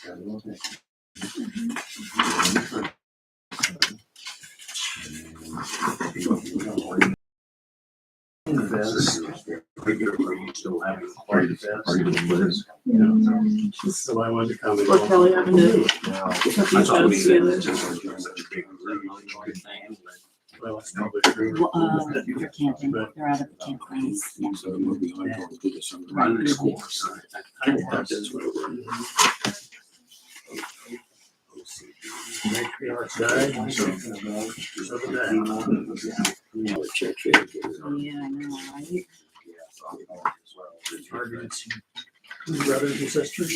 So I wanted to comment. Or Kelly having to put these guys together. Well, it's probably true. For camping, they're out of the campgrounds. Yeah. So moving on to the summer Right. running schools. I thought that's what it was. Make me outside. Check it. Yeah, I know, right? Targets, two brothers and sisters.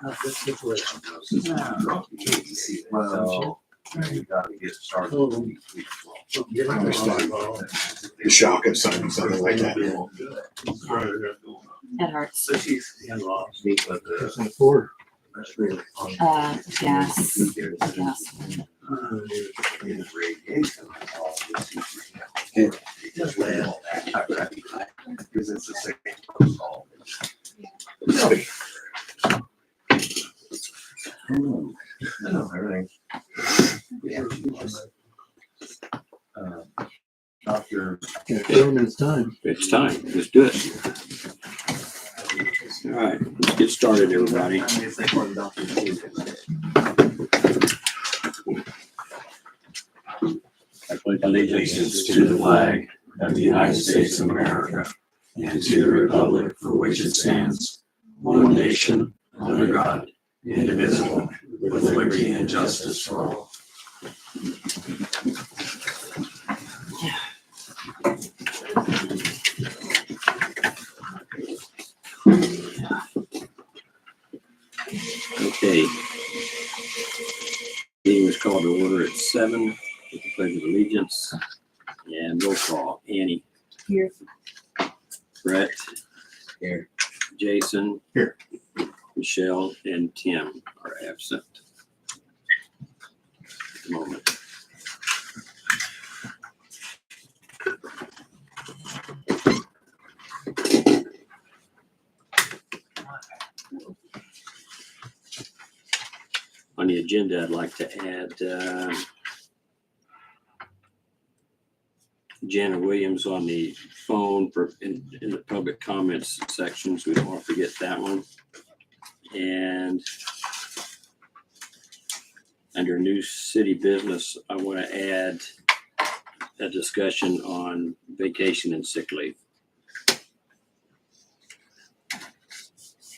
Not this situation. Well, you gotta get started. Oh. Get on the volleyball. The shock of signing something like that. That hurts. So she's in-laws. Gas. Just land. Because it's the same protocol. No, everything. Doctor. It's time. It's time. Let's do it. All right, let's get started, everybody. I pledge allegiance to the flag of the United States of America and to the republic for which it stands, one nation, under God, indivisible, with liberty and justice for all. Okay. Meeting was called to order at 7 with the pledge of allegiance and roll call. Annie. Here. Brett. Here. Jason. Here. Michelle and Tim are absent at the moment. On the agenda, I'd like to add Jana Williams on the phone for in the public comments sections. We don't want to forget that one. And under new city business, I want to add a discussion on vacation and sick leave.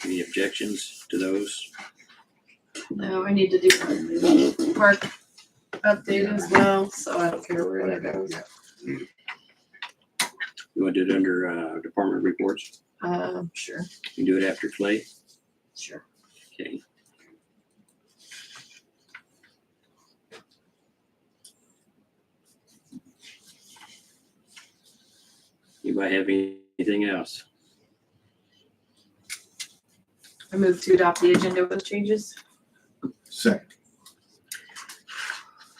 Any objections to those? No, I need to do park update as well, so I don't care where that goes. You want to do it under department reports? Sure, You can do it after Clay? sure. Okay. Anybody have anything else? I move to adopt the agenda with changes. Second.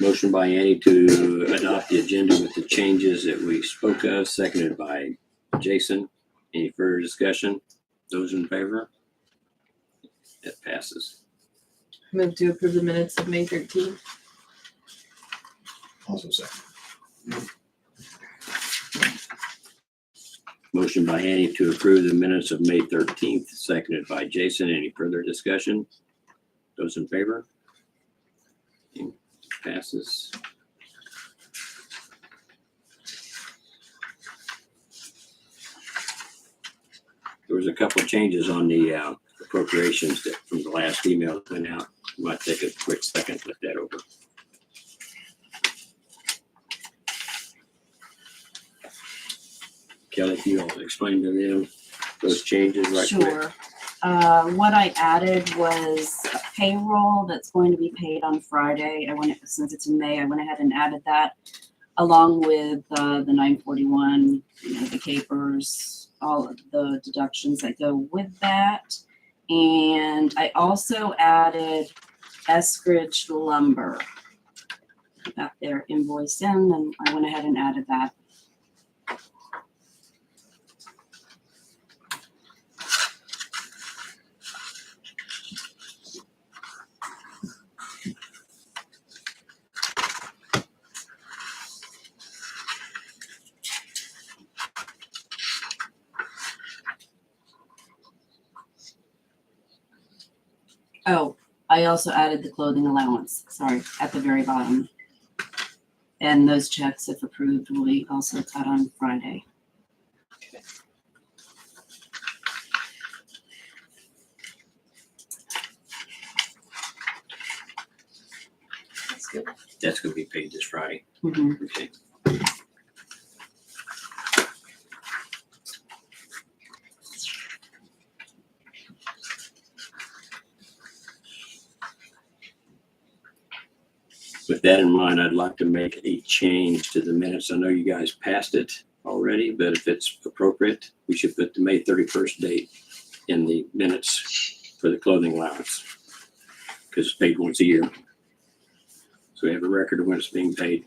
Motion by Annie to adopt the agenda with the changes that we spoke of, seconded by Jason. Any further discussion? Those in favor? It passes. I move to approve the minutes of May 13th. Also second. Motion by Annie to approve the minutes of May 13th, seconded by Jason. Any further discussion? Those in favor? Passes. There was a couple of changes on the appropriations that from the last email that went out. Might take a quick second to look that over. Kelly, if you'll explain to them those changes right quick. Sure. What I added was payroll that's going to be paid on Friday. Since it's in May, I went ahead and added that along with the 941, the capers, all of the deductions that go with that. And I also added Eskridge lumber. Got their invoice in, and I went ahead and added that. Oh, I also added the clothing allowance, sorry, at the very bottom. And those checks, if approved, will be also cut on Friday. That's good. That's gonna be paid this Friday. Mhm. Okay. With that in mind, I'd like to make a change to the minutes. I know you guys passed it already, but if it's appropriate, we should put the May 31st date in the minutes for the clothing allowance. Because it's paid once a year. So we have a record of when it's being paid.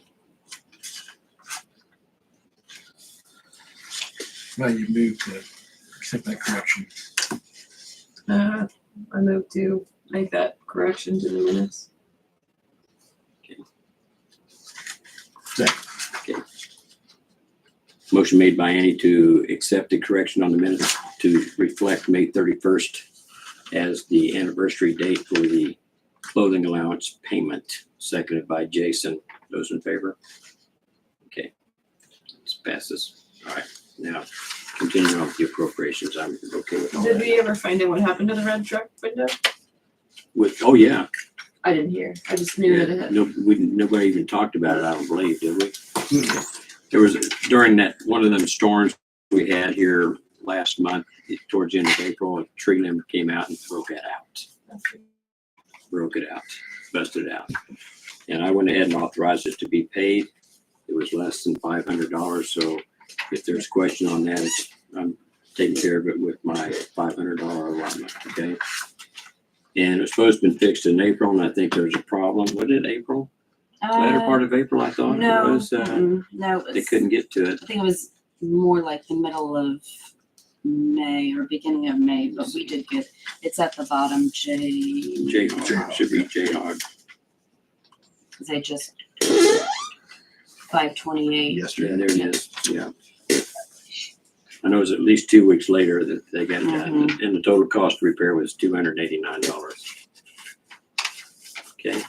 Now you move to accept that correction. I move to make that correction to the minutes. Motion made by Annie to accept the correction on the minutes to reflect May 31st as the anniversary date for the clothing allowance payment, seconded by Jason. Those in favor? Okay. This passes. All right. Now, continuing on with the appropriations. I'm okay with all Did that. we ever find out what happened to the red truck window? Oh, yeah. I didn't hear. I just knew that it had. Nobody even talked about it, I don't believe, did we? There was, during that, one of them storms we had here last month, towards the end of April, a tree limb came out and broke it out. Busted it out. And I went ahead and authorized it to be paid. It was less than $500, so if there's a question on that, I'm taking care of it with my $500 allotment, okay? And it was supposed to be fixed in April, and I think there's a problem. Was it April? Latter part of April, I thought it No, was. no, it They was, couldn't get to it. I think it was more like the middle of May or beginning of May, but we did get, it's at the bottom, J-Hog, should be J-Hog. because I just, 528. Yeah, Yesterday. there it is, yeah. I know it was at least 2 weeks later that they got it done, and the total cost of repair was $289. Okay.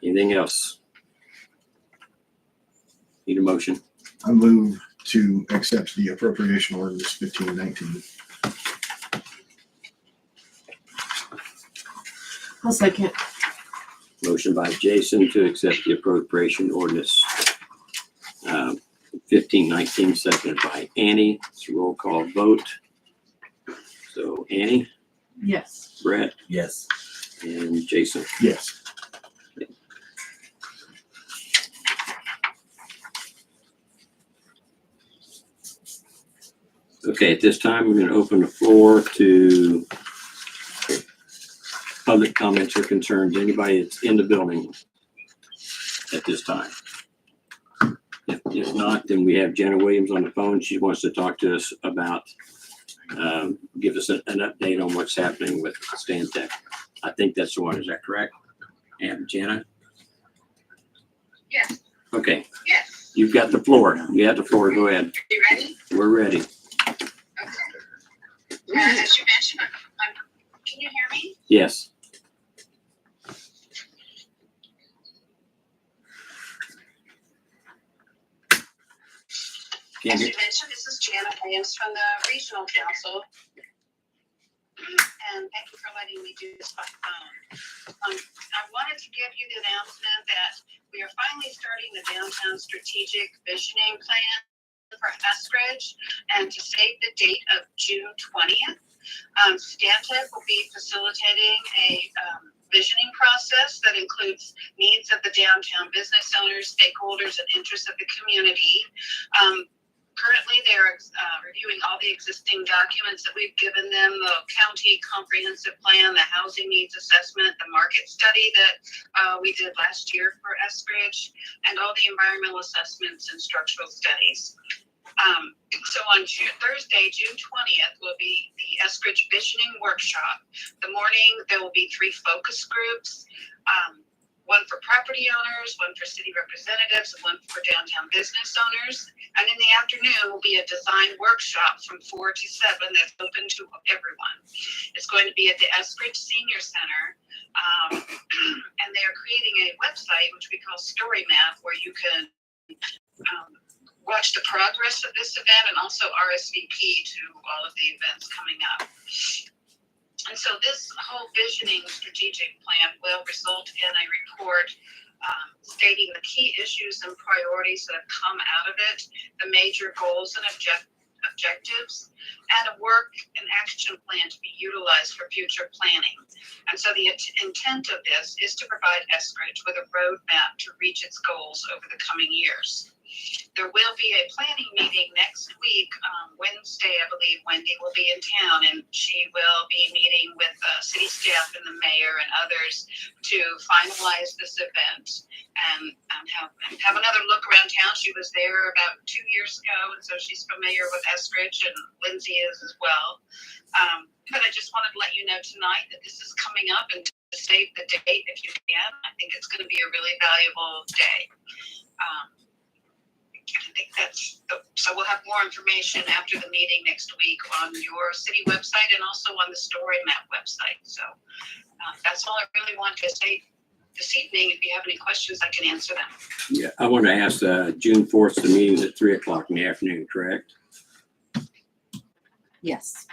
Anything else? Need a motion? I move to accept the appropriation orders 1519. I'll second. Motion by Jason to accept the appropriation ordinance 1519, seconded by Annie. It's a roll call vote. So Annie, Yes. Brett, Yes. and Jason. Yes. Okay, at this time, we're going to open the floor to public comments or concerns. Anybody that's in the building at this time. If not, then we have Jenna Williams on the phone. She wants to talk to us about, give us an update on what's happening with Stantec. I think that's the one. Is that correct? And Jenna? Yes, Okay, yes. you've got the floor. You have the floor. Go ahead. You ready? We're ready. Okay. As you mentioned, can you hear me? Yes. Can As you? you mentioned, this is Janet Williams from the Regional Council. And thank you for letting me do this by phone. I wanted to give you the announcement that we are finally starting the downtown strategic visioning plan for Eskridge, and to save the date of June 20th. Stantec will be facilitating a visioning process that includes needs of the downtown business owners, stakeholders, and interests of the community. Currently, they're reviewing all the existing documents that we've given them, the county comprehensive plan, the housing needs assessment, the market study that we did last year for Eskridge, and all the environmental assessments and structural studies. So on Thursday, June 20th, will be the Eskridge Visioning Workshop. The morning, there will be 3 focus groups. One for property owners, one for city representatives, and one for downtown business owners. And in the afternoon will be a design workshop from 4 to 7 that's open to everyone. It's going to be at the Eskridge Senior Center. And they are creating a website, which we call Story Map, where you can watch the progress of this event and also RSVP to all of the events coming up. And so this whole visioning strategic plan will result in a report stating the key issues and priorities that have come out of it, the major goals and objectives, and a work and action plan to be utilized for future planning. And so the intent of this is to provide Eskridge with a roadmap to reach its goals over the coming years. There will be a planning meeting next week, Wednesday, I believe. Wendy will be in town, and she will be meeting with city staff and the mayor and others to finalize this event and have another look around town. She was there about 2 years ago, and so she's familiar with Eskridge, and Lindsay is as well. But I just wanted to let you know tonight that this is coming up, and to save the date if you can. I think it's going to be a really valuable day. I think so we'll have more information after the meeting next week on your city website and also on the Story Map website. So that's all I really want to say this evening. If you have any questions, I can answer them. Yeah, I want to ask, June 4th, the meeting's at 3:00 in the afternoon, correct? Yes.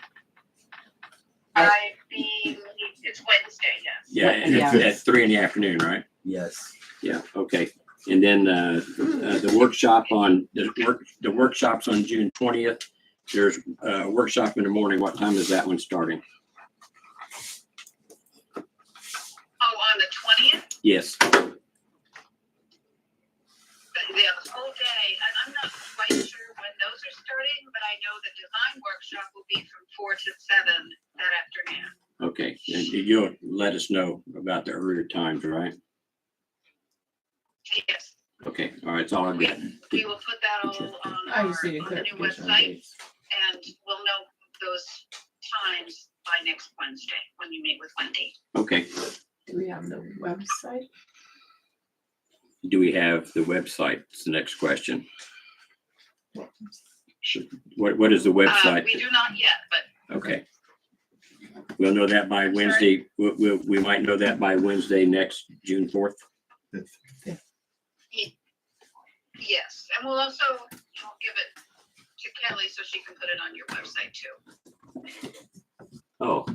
I believe it's Wednesday, yes. Yeah, Yeah. at 3 in the afternoon, right? Yes. Yeah, okay. And then the workshop on the workshops on June 20th. There's a workshop in the morning. What time is that one starting? Oh, on the 20th? Yes. The whole day. And I'm not quite sure when those are starting, but I know the design workshop will be from 4 to 7 that afternoon. Okay, and you'll let us know about the earlier times, right? Yes. Okay, all right, that's all I've got. We will put that all on I our just need a on the new clarification on website, dates. and we'll know those times by next Wednesday when you meet with Wendy. Okay, Do we have the website? do we have the website? That's the next question. What is the website? We do not yet, but Okay. We'll know that by Wednesday. We might know that by Wednesday next, June 4th. yes, and we'll also give it to Kelly so she can put it on your website too. Oh.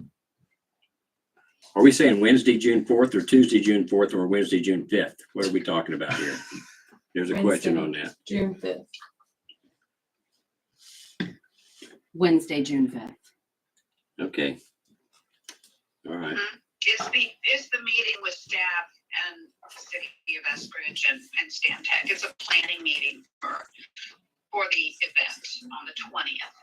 Are we saying Wednesday, June 4th or Tuesday, June 4th or Wednesday, June 5th? What are we talking about here? There's a question on that. June 5th. Wednesday, June 5th. Okay. All right. Is the meeting with staff and the city of Eskridge and Stantec. It's a planning meeting for the event on the 20th.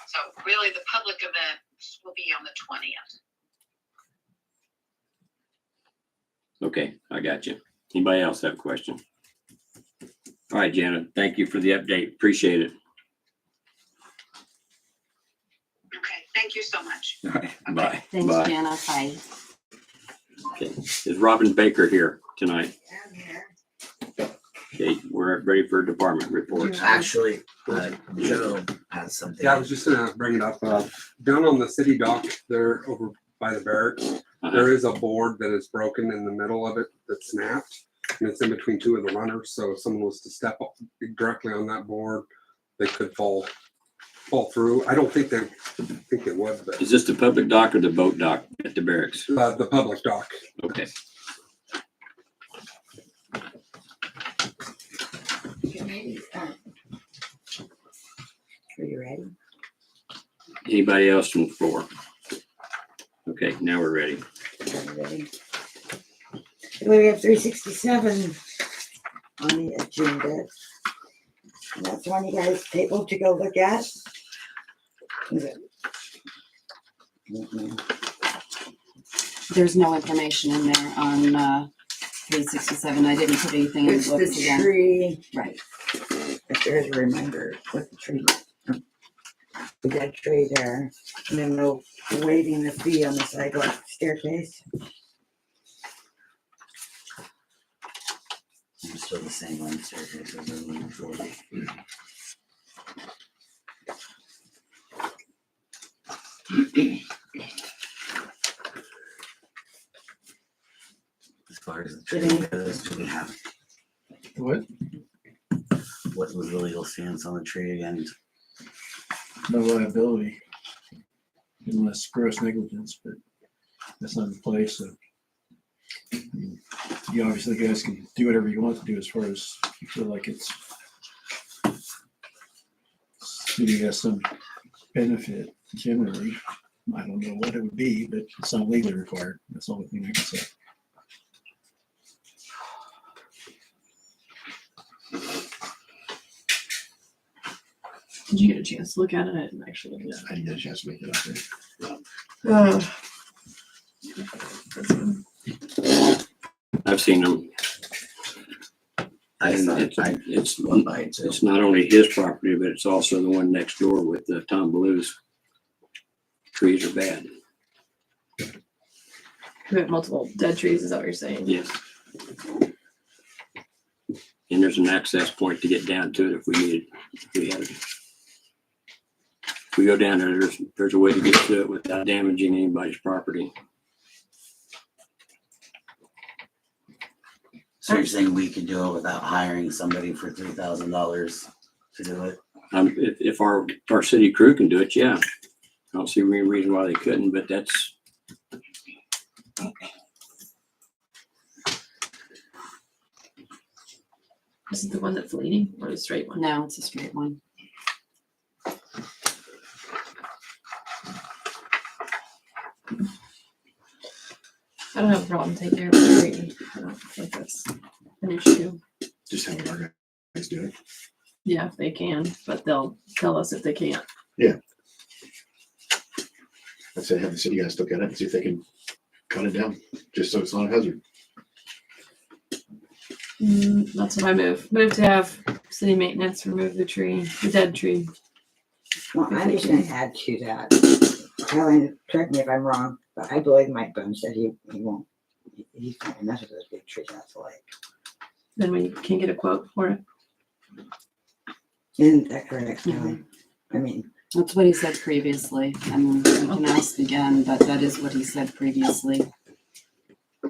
So really the public event will be on the 20th. Okay, I got you. Anybody else have a question? All right, Janet, thank you for the update. Appreciate it. Okay, thank you so much. All right, bye. Thanks, Bye. Jana. Bye. Okay, is Robin Baker here tonight? Okay, we're ready for department reports. Actually, Joe has something. Yeah, I was just gonna bring it up, down on the city dock there over by the barracks, there is a board that is broken in the middle of it that snapped. And it's in between two of the runners, so if someone was to step up directly on that board, they could fall through. I don't think they would, but Is this the public dock or the boat dock at the barracks? the public dock. Okay. Are you ready? Anybody else from the floor? Okay, now we're ready. Ready. We have 367 on the agenda. And that's one you guys able to go look at. There's no information in there on 367. I didn't put anything in It's the books the again. tree, Right. if there's a reminder with the tree. The dead tree there, and then we'll waiving the fee on the sidewalk staircase. Still the same one, staircase as the one before. tree goes, do we have, What? what was the legal stance on the tree again? No liability. Unless gross negligence, but that's not in place, so. I mean, you obviously guys can do whatever you want to do as far as you feel like it's city has some benefit generally. I don't know what it would be, but it's not legally required. That's the only thing I can say. Did you get a chance to look at it? I didn't actually look at I didn't get a chance to make it up there. it. I've seen them. I And saw it, it's one by it too. it's not only his property, but it's also the one next door with the Tom Blues. Trees are bad. We have multiple dead trees, is that what you're saying? Yes. And there's an access point to get down to it if we needed, if we had it. If we go down there, there's a way to get to it without damaging anybody's property. So you're saying we could do it without hiring somebody for $3,000 to do it? If our city crew can do it, yeah. I don't see any reason why they couldn't, but that's, Is it the one that's leaning or the straight one? No, it's a straight one. I don't have a problem taking care of the tree. I don't think that's an issue. Just have our guys do it. Yeah, if they can, but they'll tell us if they can't. I'd say have the city guys look at it and see if they can cut it down, just so it's not a hazard. That's what I move. Move to have city maintenance remove the tree, the dead tree. Well, I'm just gonna add to that. Helen, correct me if I'm wrong, but I believe Mike Boone said he won't, he's not gonna mess with those big trees out the lake. Then we can get a quote for it. Isn't that correct, Helen? I mean, That's what he said previously. I mean, we can ask again, but that is what he said previously.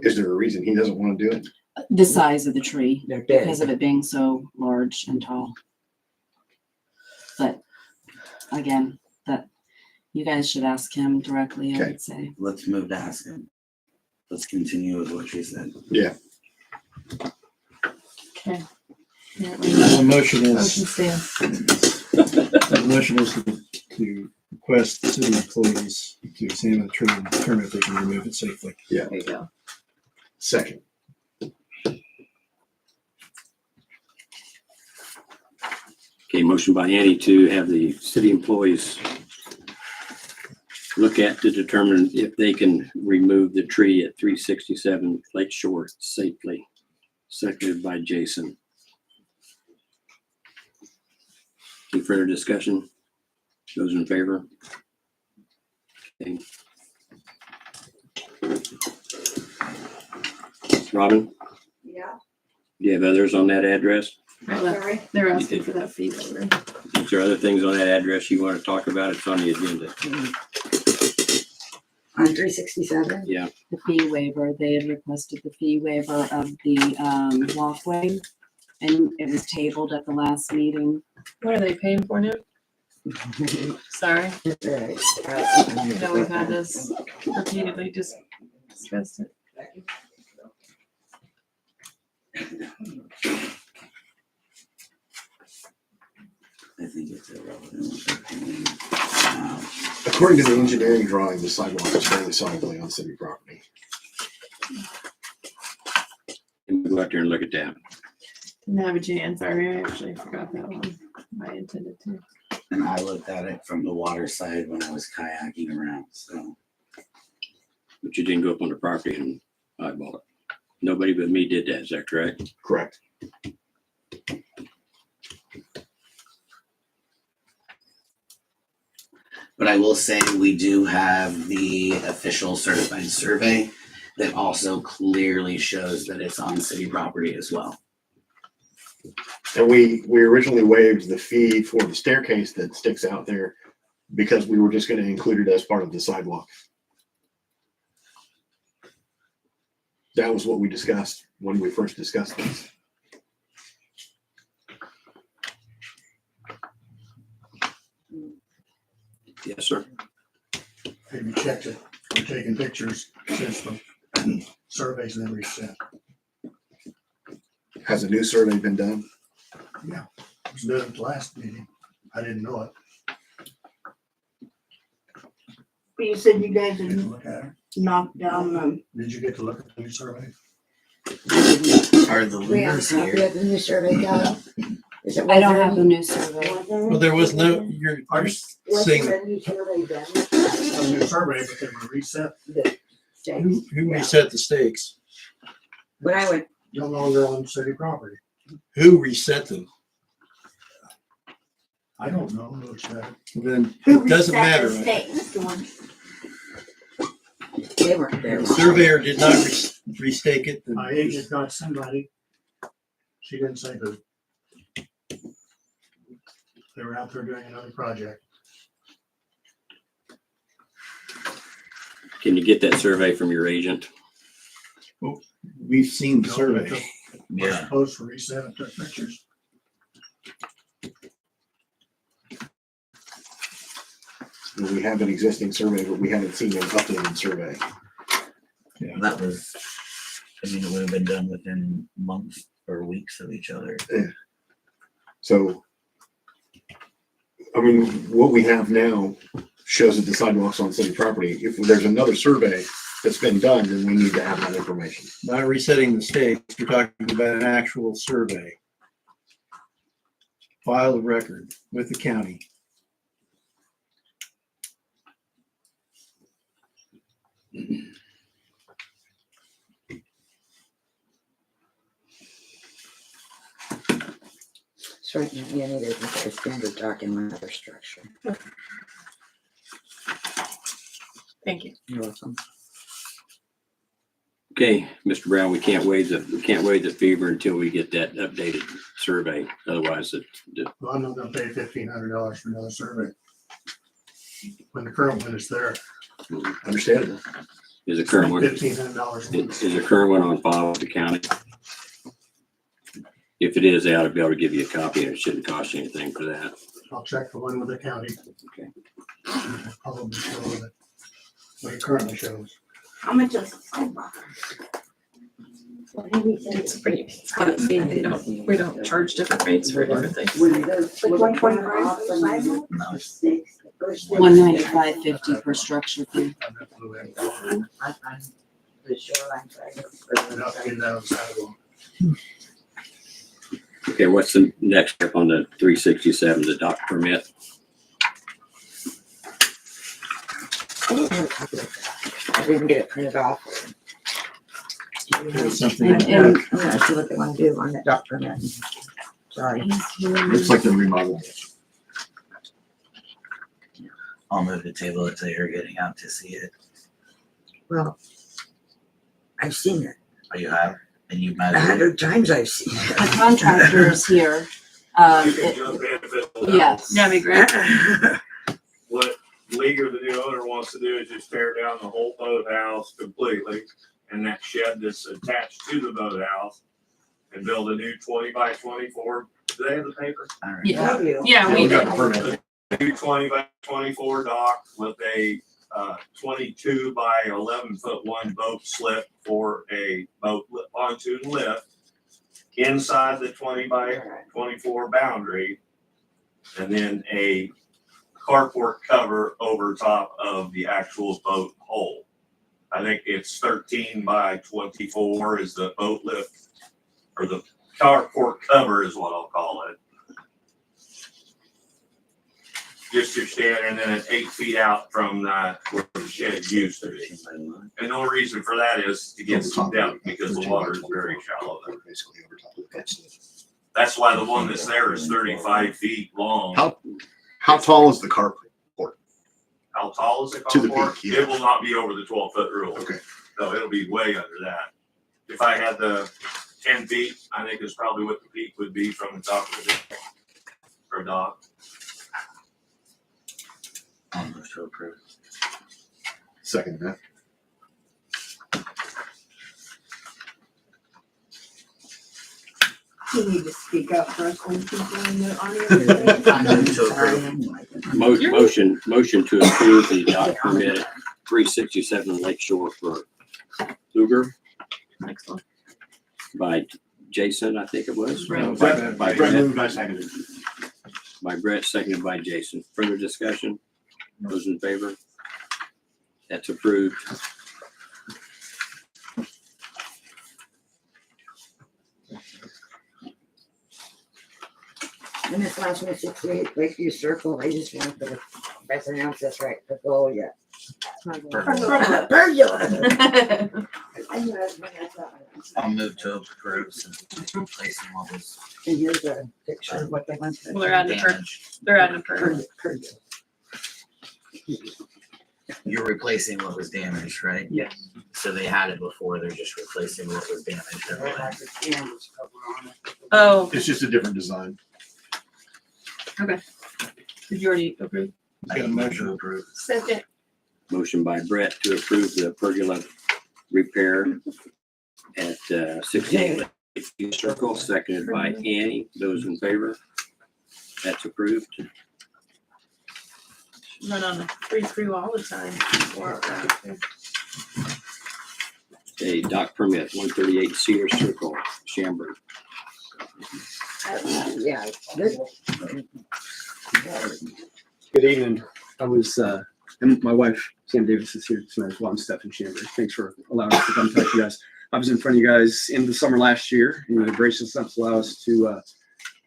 Is there a reason he doesn't want to do it? The size of the tree, they're big. because of it being so large and tall. But again, that you guys should ask him directly, I Okay. would say. Let's move to ask him. Let's continue with what she said. Yeah. Okay. Yeah, The motion motion is, stands. the motion is to request city employees to examine the tree and determine if they can remove it safely. There you go. Second. okay, motion by Annie to have the city employees look at to determine if they can remove the tree at 367 Lake Shore safely. Seconded by Jason. Any further discussion? Those in favor? Okay. Robin, Yeah. do you have others on that address? Right, they're asking for that fee waiver. Is there other things on that address you want to talk about? It's on the agenda. On 367? Yeah, The fee waiver, they had requested the fee waiver of the walkway, and it was tabled at the last meeting. What are they paying for now? Sorry, Right. I know we've had this repeatedly discussed it. I think it's irrelevant. According to the engineering drawing, the sidewalk is fairly solidly on city property. and we'll go out there and look at that. Didn't have a chance, sorry, I actually forgot that one. I intended to. And I looked at it from the water side when I was kayaking around, so. But you didn't go up on the property and eyeball it. Nobody but me did that, is that correct? Correct. But I will say we do have the official certified survey that also clearly shows that it's on city property as well. And we originally waived the fee for the staircase that sticks out there because we were just gonna include it as part of the sidewalk. That was what we discussed when we first discussed this. Yes, sir. Have you checked it? We're taking pictures since the surveys and everything. Has a new survey been done? Yeah, it was done at the last meeting. I didn't know it. But you said you guys Did you had look at it? knocked down the. Did you get to look at the new survey? Are the We have a leaders copy here? of the new survey, Kyle. Is it? I don't have the new survey. Well, there was no, you're saying, Wasn't a new survey done? A new survey, but they were reset. who reset the stakes? When I went, No longer on city property. Who reset them? I don't know who said it. Then who it doesn't reset matter. the stakes, Dawn? They weren't there. The surveyor did not restake it. then- My agent got somebody. She didn't say who. They were out there doing another project. Can you get that survey from your agent? We've seen the survey. We're Yeah. supposed to reset and took pictures. We have an existing survey, but we haven't seen an updated survey. That was, I mean, it would have been done within months or weeks of each other. So, I mean, what we have now shows that the sidewalks on city property. If there's another survey that's been done, then we need to have that information. Not resetting the stakes, we're talking about an actual survey. File of record with the county. So right now, you need a standard dock in my other structure. Thank you. You're welcome. Okay, Mr. Brown, we can't waive the fever until we get that updated survey. Otherwise, Well, I'm not gonna pay $1,500 for another survey. When the current one is there. Understandable. is the current one, $1,500. is the current one on file with the county? If it is, they ought to be able to give you a copy and it shouldn't cost you anything for that. I'll check the one with the county. Okay. It'll probably show that what it currently shows. How much is the sidewalk? It's pretty, it's kind of, we don't charge different rates for different things. Like 125 for sidewalk? No. 195.50 per structure fee. I'm the shoreline side. Enough to get it out of the sidewalk. Okay, what's the next step on the 367, the dock permit? I didn't have a copy of that. I didn't get it printed off. There's something. And I'm gonna see what they want to do on that dock permit. Sorry. Looks like they're remodeling. I'll move the table until you're getting out to see it. Well, I've seen it. Oh, you have? And you measured? 100 times I've seen The it. contractor is here. Yes. Yeah, be great. What Leaguer, the new owner, wants to do is just tear down the whole boathouse completely, and that shed that's attached to the boathouse, and build a new 20 by 24. Do they have the paper? All right. Yeah, Love you. yeah, we got do. the permit. A new 20 by 24 dock with a 22 by 11-foot one boat slip for a boat pontoon lift inside the 20 by 24 boundary, and then a carport cover over top of the actual boat hull. I think it's 13 by 24 is the boat lift, or the carport cover is what I'll call it. Just your stand, and then it's 8 feet out from where the shed used to be. And the only reason for that is to get some depth, because the water is very shallow there. Basically over top of the pump station. That's why the one that's there is 35 feet long. How tall is the carport? How tall is the To the carport? peak, yeah. It will not be over the 12-foot rule. Okay. No, it'll be way under that. If I had the 10 feet, I think is probably what the peak would be from the top of the deck or dock. I'll move to approve. Second that. You need to speak up for us old people in the audience. I move to approve. Motion to approve the dock permit at 367 Lake Shore for Luger Excellent. by Jason, I think it was. Right. By Brett Brett, moved, I seconded. by Brett, seconded by Jason. Further discussion? Those in favor? That's approved. And this last one, 68 Lakeview Circle, I just want to, if I pronounce this right, Pergola. Pergola. Pergola. I knew I was gonna have that one. I'll move to approve since it's replacing what was And here's a picture of what they went through. Well, they're adding a perk. damaged. They're adding a perk. Pergola. You're replacing what was damaged, right? Yes. So they had it before, they're just replacing what was damaged. Oh, It's just a different design. did you already approve? I move to approve. Second. Motion by Brett to approve the pergola repair at 68 Lakeview Circle, seconded by Annie. Those in favor? That's approved. Run on a free crew all the time. Wow. A dock permit, 138 Cedar Circle, Chambers. Yeah, this. Good evening. I was, and my wife, Sam Davis, is here tonight as well. I'm Stephen Chambers. Thanks for allowing us to come talk to you guys. I was in front of you guys in the summer last year, and the gracious enough to allow us to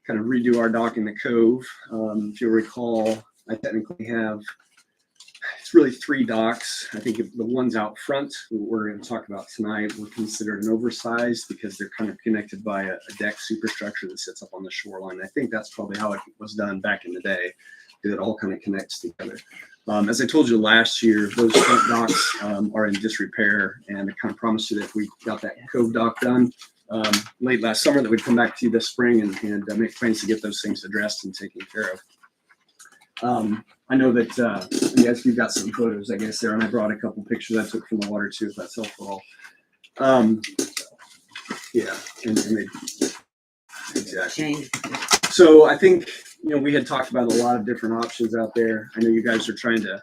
kind of redo our dock in the cove. If you'll recall, I technically have, it's really 3 docks. I think the ones out front, what we're going to talk about tonight, were considered an oversized because they're kind of connected by a deck superstructure that sits up on the shoreline. I think that's probably how it was done back in the day. It all kind of connects together. As I told you last year, those front docks are in disrepair, and I kind of promised you that if we got that cove dock done late last summer, that we'd come back to you this spring and make plans to get those things addressed and taken care of. I know that you guys, you've got some photos, I guess, there, and I brought a couple pictures I took from the water too, if that's helpful. Yeah, and they, exactly. So I think, we had talked about a lot of different options out there. I know you guys are trying to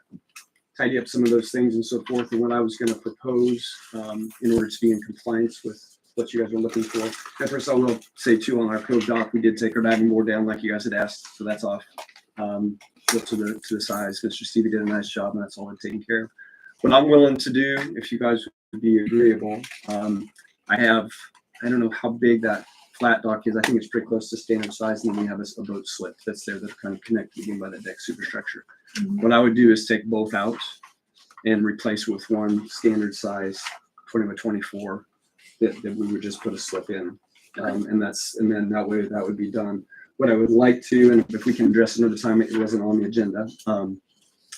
tidy up some of those things and so forth. And what I was going to propose in order to be in compliance with what you guys are looking for. And first, I will say too, on our cove dock, we did take our diving board down like you guys had asked. So that's off to the size. Mr. Stevie did a nice job, and that's all I've taken care of. What I'm willing to do, if you guys would be agreeable, I don't know how big that flat dock is. I think it's pretty close to standard size, and then we have a boat slip that's there that's kind of connected again by the deck superstructure. Mm-hmm. What I would do is take both out and replace with one standard size 20 by 24 that we would just put a slip in, and then that way that would be done. What I would like to, and if we can address another time, it wasn't on the agenda,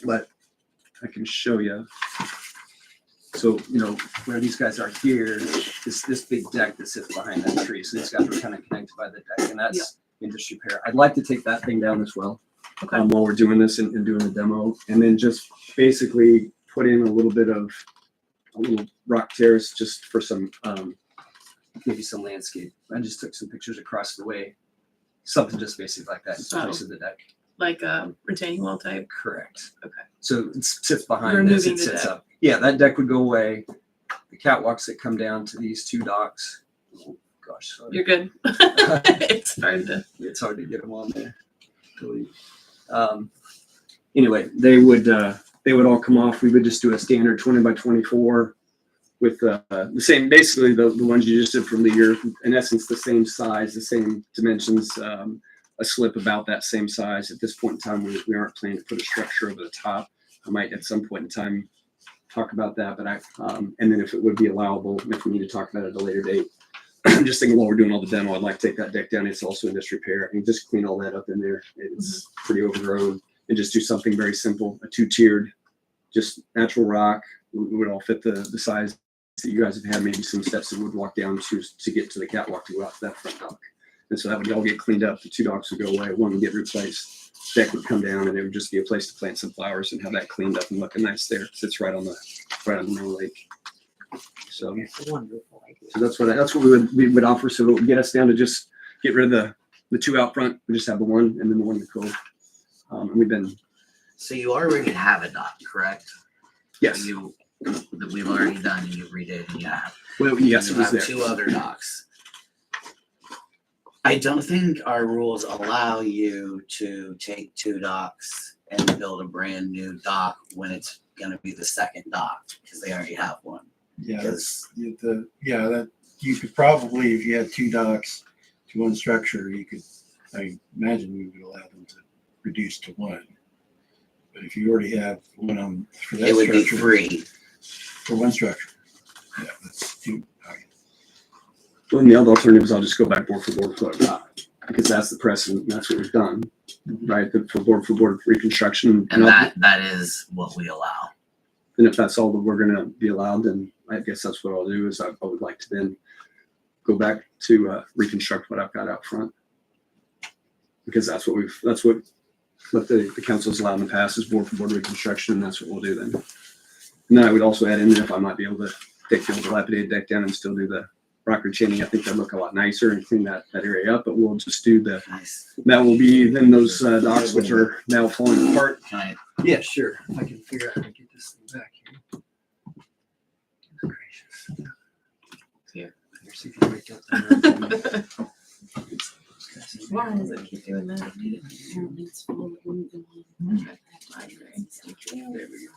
but I can show you. So, where these guys are here is this big deck that sits behind that tree. So these guys are kind of connected by the deck, and that's in disrepair. I'd like to take that thing down as well while we're doing this and doing the demo, and then just basically put in a little rock terrace just for some, maybe some landscape. I just took some pictures across the way, something just basically like that in place of the deck. Like a retaining wall type? Correct. Okay. So it sits behind this, it sits up. Yeah, that deck would go away. The catwalks that come down to these 2 docks. Oh, gosh, sorry. You're good. It's hard to get them on there. Anyway, they would all come off. We would just do a standard 20 by 24 with the same, basically the ones you just did from the year, in essence, the same size, the same dimensions, a slip about that same size. At this point in time, we aren't planning to put a structure over the top. I might at some point in time talk about that, but and then if it would be allowable, and if we need to talk about it at a later date, I'm just thinking while we're doing all the demo, I'd like to take that deck down. It's also in disrepair. I can just clean all that up in there. It's pretty overgrown, and just do something very simple, a 2-tiered, just natural rock. We would all fit the size that you guys have had, maybe some steps that would walk down to get to the catwalk to go out to that front dock. And so that would all get cleaned up. The 2 docks would go away. One would get replaced. Deck would come down, and it would just be a place to plant some flowers and have that cleaned up and looking nice there. It sits right on the main lake. So, It's a wonderful idea. so that's what we would offer. So it would get us down to just get rid of the two out front. We just have the one and then the one in the cove. And we've been, So you already have a dock, correct? yes. That we've already done and you redid and you have. Well, yes, You it was have there. two other docks. I don't think our rules allow you to take two docks and build a brand new dock when it's gonna be the second dock, because they already have one. Yeah, that you could probably, if you had two docks to one structure, you could, I imagine we would allow them to reduce to one. But if you already have one on for that It would be structure, three. for one structure. Yeah, that's two. Well, and the other alternative is I'll just go back board for board for a dock, because that's the precedent. And that's what we've done, right? For board reconstruction. And that is what we allow. And if that's all that we're going to be allowed, then I guess that's what I'll do. Is I would like to then go back to reconstruct what I've got out front, because that's what the council's allowed in the past is board for board reconstruction, and that's what we'll do then. And then I would also add in there if I might be able to take the old dilapidated deck down and still do the rock retaining. I think that'd look a lot nicer and clean that area up. But we'll just do the. Nice. That will be then those docks which are now falling apart. Yeah, sure. If I can figure out how to get this thing back here. Goodness gracious. Here. Here, see if you wake up there. Why does it keep doing that? Apparently it's full of one. There we go.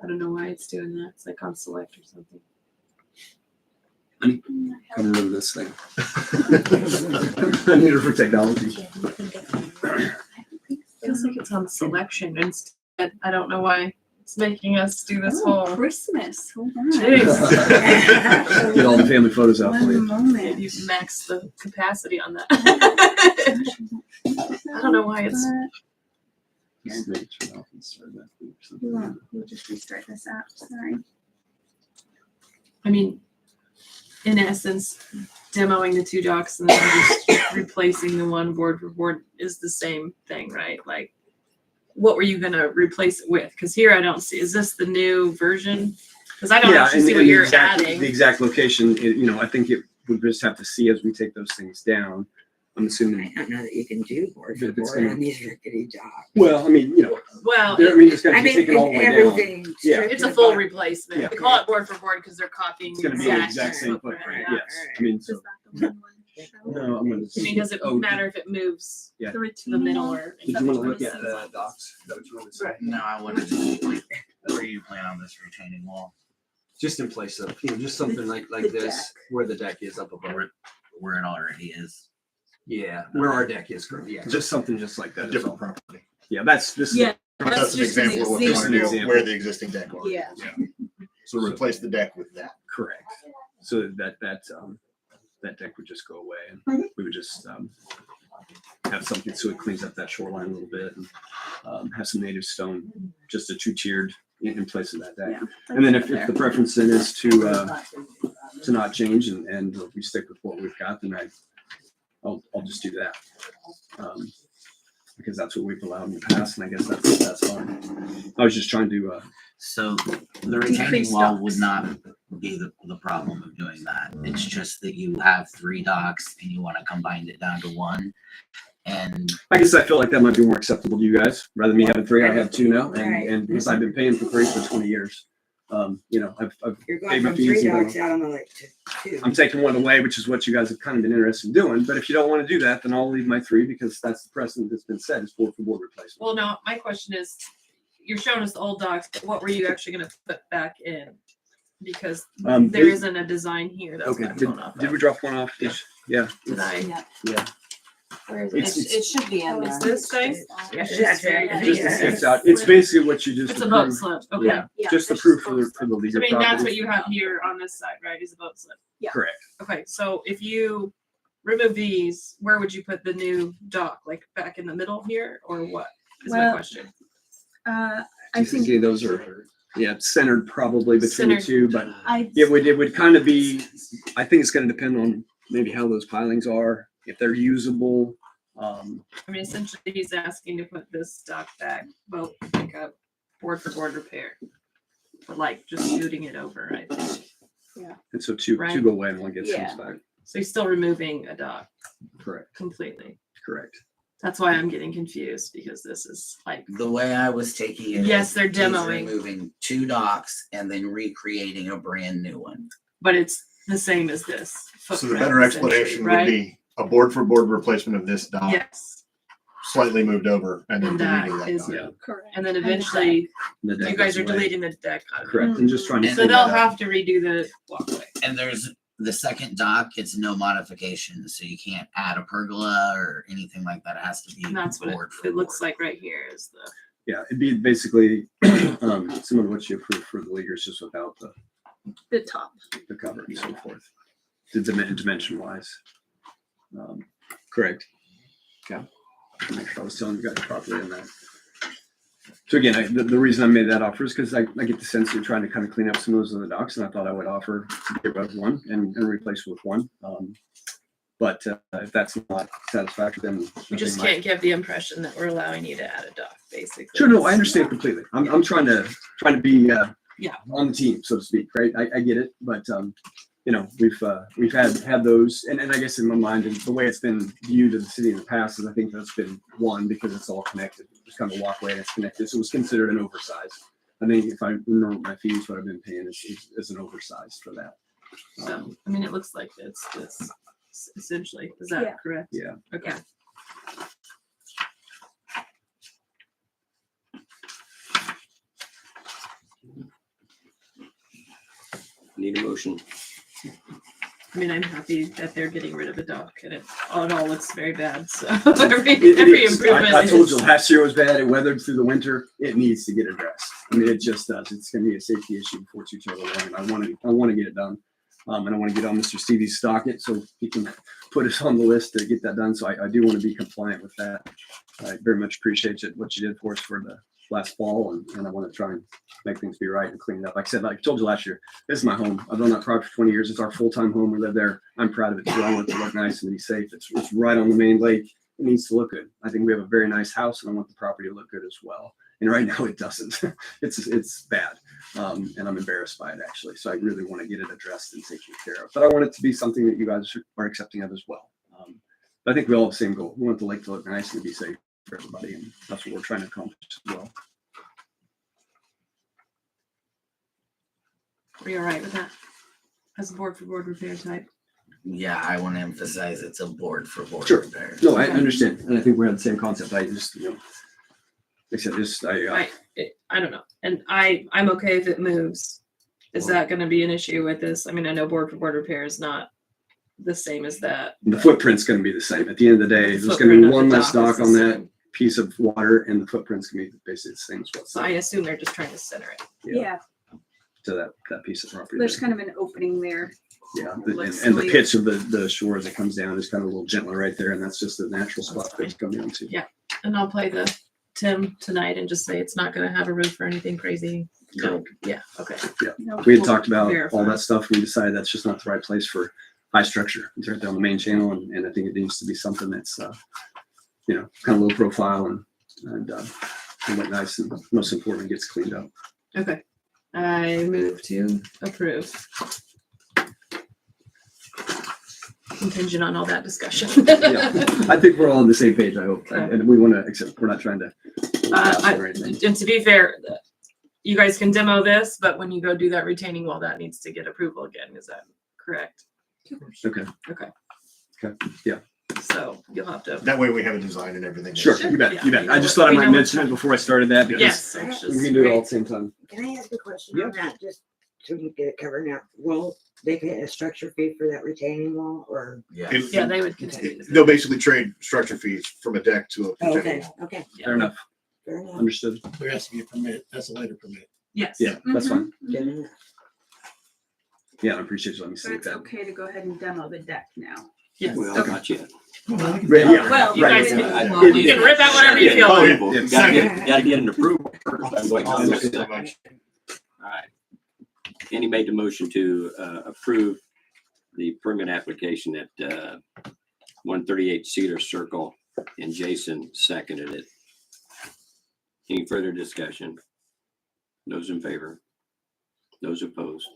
I don't know why it's doing that. It's like on select or something. Come rid of this thing. I need it for technology. Feels like it's on selection instead. I don't know why it's making us do this whole. Christmas. Hold on. Jeez. Get all the family photos out for One you. moment. You've maxed the capacity on that. I don't know why it's. We'll just restart this app. Sorry. I mean, in essence, demoing the two docks and then just replacing the one board for board is the same thing, right? Like, what were you gonna replace it with? Because here I don't see. Is this the new version? Because I don't actually see what you're adding. The exact location, I think it would just have to see as we take those things down. I'm assuming. I don't know that you can do board for If it's board gonna- on these rickety docks. Well, I mean, Well, it's got to I be mean, taken all the way down. everything. Yeah. stripped it's a and full apart. replacement. Yeah. They call it board for board because they're copying It's going to be the exact same footprint. Yeah. Yes. I mean, so. No, I'm going I mean, does it matter if it moves Yeah. to the middle or? Did you want to look at the docks? Is that what you want to say? No, I wanted to, where you plan on this retaining wall? Just in place of, just something like The this, deck. where the deck is up above. Where it already is. Yeah, where our deck is currently. Yeah. Just something just like that. is Different all. property. Yeah, this. Yeah. That's an just an example of what we want to do, example. where the existing deck was. Yeah. So replace the deck with that. Correct. So that deck would just go away, and we would just have something so it cleans up that shoreline a little bit, and have some native stone, just a two-tiered in place of that deck. Yeah, And then if the preference then is to not change and we stick with what we've got, then I'll just do that. Because that's what we've allowed in the past, and I guess that's fine. I was just trying to So the retaining Decrease wall docks. would not be the problem of doing that. It's just that you have three docks and you want to combine it down to one. And I guess I feel like that might be more acceptable to you guys, rather than me having three. I have two now, Right. and because I've been paying for three for 20 years. I've You're paid going my from fees. three and docks out on the lake to two. I'm taking one away, which is what you guys have kind of been interested in doing. But if you don't want to do that, then I'll leave my three, because that's the precedent that's been set is board for board replacement. Well, no, my question is, you're showing us the old docks, but what were you actually gonna put back in? Because there isn't a design here that's Okay. not going off. Did we drop one off? Yeah. Yeah. Did I? Yeah, Yeah. Where is It's- it? it should be in Oh, there. it's this thing? Yeah, That's very right. Just Yeah. it's out. It's basically what you just It's a boat approved. slip, okay. Yeah. Just it's approved just for the I legal mean, that's what property. you have here on this side, right, is a boat slip? Correct. Okay, so if you remove these, where would you put the new dock? Like back in the middle here, or what is my Well, question? I I think think those are centered probably between the Centered. two, but I it would kind of be. I think it's going to depend on maybe how those pilings are, if they're usable. I mean, essentially, he's asking to put this dock back, boat pickup, board for board repair. But like just shooting it over, right? And so two Right. go away and one gets Yeah. sent back. So he's still removing a dock Correct. completely. Correct. That's why I'm getting confused because this is like, The way I was taking it. yes, is they're he's demoing, Removing 2 docks and then recreating a brand new one. but it's the same as this. So the footprint, better essentially, explanation would right? be a board for board replacement of this dock, Yes. slightly moved over and then And that deleting that is, dock. Yeah. Correct. and then eventually The you deck guys goes are away. deleting the deck out of it. Correct. And just trying to So clean they'll that up. have to redo the walkway. And there's the second dock, it's no modification, so you can't add a pergola or anything like that. It has to be And that's what board for it looks board. like right here is the, Yeah, it'd be basically similar to what you approved for the leaguers, just without The top. the cover and so forth. The dimension wise. Correct. Yeah. Make sure I was telling you guys properly on that. So again, the reason I made that offer is because I get the sense you're trying to kind of clean up some of those other docks, and I thought I would offer to get rid of one and replace with one. But if that's not satisfactory, then we just can't give the impression that we're allowing you to add a dock, basically. Sure, no, I understand completely. I'm trying to be Yeah. on the team, so to speak, right? I get it, but you know, we've had those, and I guess in my mind, and the way it's been viewed in the city in the past is I think that's been one because it's all connected. It's kind of a walkway and it's connected, so it was considered an oversized. I think if I remember my fees, what I've been paying is an oversized for that. So, I mean, it looks like it's essentially, is that Yeah. correct? Yeah. Okay. Need a motion. I mean, I'm happy that they're getting rid of the dock and it all looks very bad, so every is. improvement I told you is. last year was bad. It weathered through the winter. It needs to get addressed. I mean, it just does. It's going to be a safety issue before too terribly long, and I want to get it done. And I want to get on Mr. Stevie's docket so he can put us on the list to get that done. So I do want to be compliant with that. I very much appreciate what you did for us for the last fall, and I want to try and make things be right and clean it up. Like I said, like I told you last year, this is my home. I've owned that property for 20 years. It's our full-time home. We live there. I'm proud of it too. I want it to look nice and be safe. It's right on the main lake. It needs to look good. I think we have a very nice house, and I want the property to look good as well. And right now it doesn't. It's bad, and I'm embarrassed by it actually. So I really want to get it addressed and taken care of. But I want it to be something that you guys are accepting of as well. But I think we all have the same goal. We want the lake to look nice and be safe for everybody, and that's what we're trying to accomplish as well. Are you all right with that? As a board for board repair type? Yeah, I want to emphasize it's a board for board Sure. repair. No, I understand, and I think we're at the same concept. I just, you know, except just I don't know. And I'm okay if it moves. Is that gonna be an issue with this? I mean, I know board for board repair is not the same as that. the footprint's going to be the same. At the end of the day, The there's going to be footprint of one the less dock is dock the on that same. piece of water, and the footprint's going to be basically the same as what's So I assume they're just trying to center it. Yeah. to that piece of property. There's there. kind of an opening there. Yeah, Looks and the sweet. pitch of the shore as it comes down is kind of a little gentler right there, and that's just the natural spot that it's coming down to. Yeah. And I'll play the Tim tonight and just say it's not gonna have a roof or anything crazy. No, yeah, okay. No, We had We'll talked about verify. all that stuff. We decided that's just not the right place for high structure. It's right there on the main channel, and I think it needs to be something that's, you know, kind of low profile and look nice, and most importantly, gets cleaned up. Okay. I move to approve. Contingent on all that discussion. Yeah, I think we're all on the same page, I hope, and we want to accept, we're not trying to. or anything. And to be fair, you guys can demo this, but when you go do that retaining wall, that needs to get approval again. Is that correct? Okay. Okay. Okay, yeah. So you'll have to. That way we have a design and everything. Sure, you bet, you bet. I just thought I We might know mention it what's before I started that because Yes, it's we just can do it all great. at the same time. Can I ask a question Yeah. on that, just so you get it covered now? Will they pay a structure fee for that retaining wall, or? Yeah. If- Yeah, they would continue. to- They'll basically trade structure fees from a deck to a. Oh, retaining okay, wall. okay, Fair enough, fair enough. understood. There has to be a permit. That's a later permit. Yes. Yeah, that's fine. Good enough. Yeah, I appreciate you letting me So see it's that. okay to go ahead and demo the deck now. Yes. Well, Okay. gotcha. Right, yeah, Well, you right. guys can, Well, you can rip out whatever you feel. Oh, yeah. Gotta get an approval first. That's what Thank you comes. so much. Alright. Andy made the motion to approve the permit application at 138 Cedar Circle, and Jason seconded it. Any further discussion? Those in favor? Those opposed?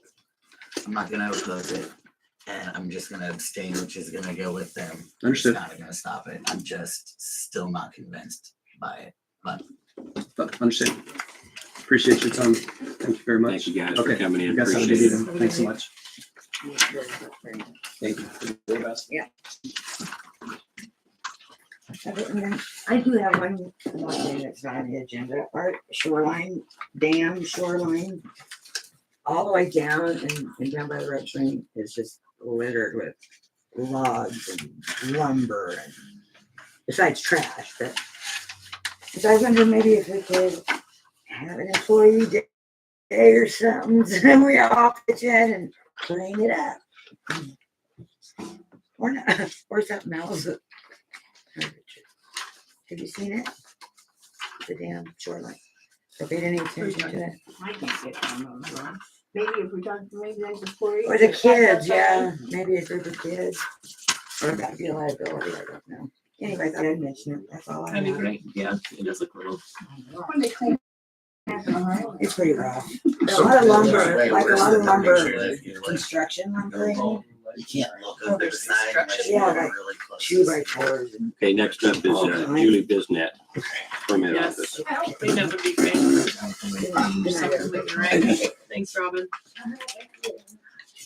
I'm not gonna oppose it. and I'm just gonna abstain, which is gonna go with them. Understood. It's not gonna stop it. I'm just still not convinced by it, but. But understand. Appreciate your time. Thank you very much. Thank you guys for Okay, coming in. you guys have a good Appreciate it. evening. Thanks so much. Thank you. All the best. I do have one thing that's not on the agenda, our shoreline, dam shoreline. All the way down and down by the red train is just littered with logs and lumber and besides trash, but. So I wonder maybe if we could have an employee day or something, so then we all pitch in and clean it up. Or not, or something else. Have you seen it? The damn shoreline. Have you paid any attention to it? I can't get on those ones. Maybe if we talk, maybe there's a employee. Or the kids, yeah, maybe a group of kids. Or it might be a liability, I don't know. Anyway, I thought I'd mention it, that's all I That'd be have. great. Yeah, it does look a little. When they clean. It's pretty rough. A lot of lumber, like a lot of lumber, construction lumber. You can't look over the side unless you Yeah, look like really close. 2x4s and. Okay, next up is Julie Bisnet, permit Yes. office. Cleanup would be great. Right. Thanks, Robin.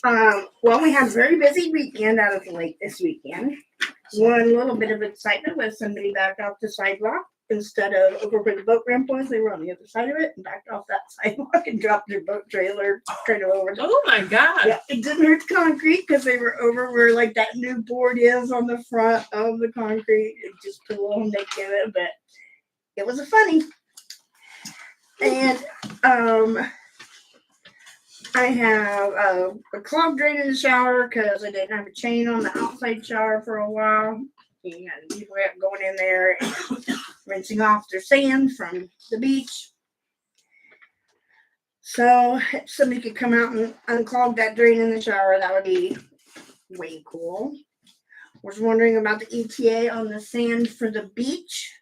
Well, we had a very busy weekend out of the lake this weekend. One little bit of excitement was somebody backed off the sidewalk instead of over where the boat ramp was. They were on the other side of it and backed off that sidewalk and dropped their boat trailer kind of over. Oh my God. Yeah, it didn't hurt the concrete because they were over where like that new board is on the front of the concrete. It just put a little nick in it, but it was a funny. And I have a clogged drain in the shower because I didn't have a chain on the outside shower for a while. And people kept going in there and rinsing off their sand from the beach. So if somebody could come out and unclog that drain in the shower, that would be way cool. Was wondering about the ETA on the sand for the beach.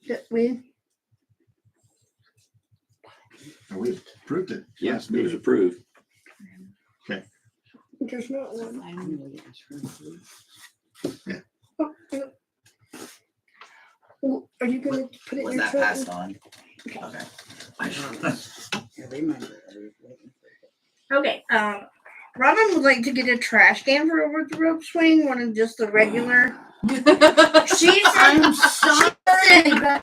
That we We approved it. Yes, it was approved. there's not one. Yeah. Oh, are you gonna put it in Was your that truck? passed on? Okay. Okay, Robin would like to get a trash can for over at the rope swing, one of just the regular. She said, I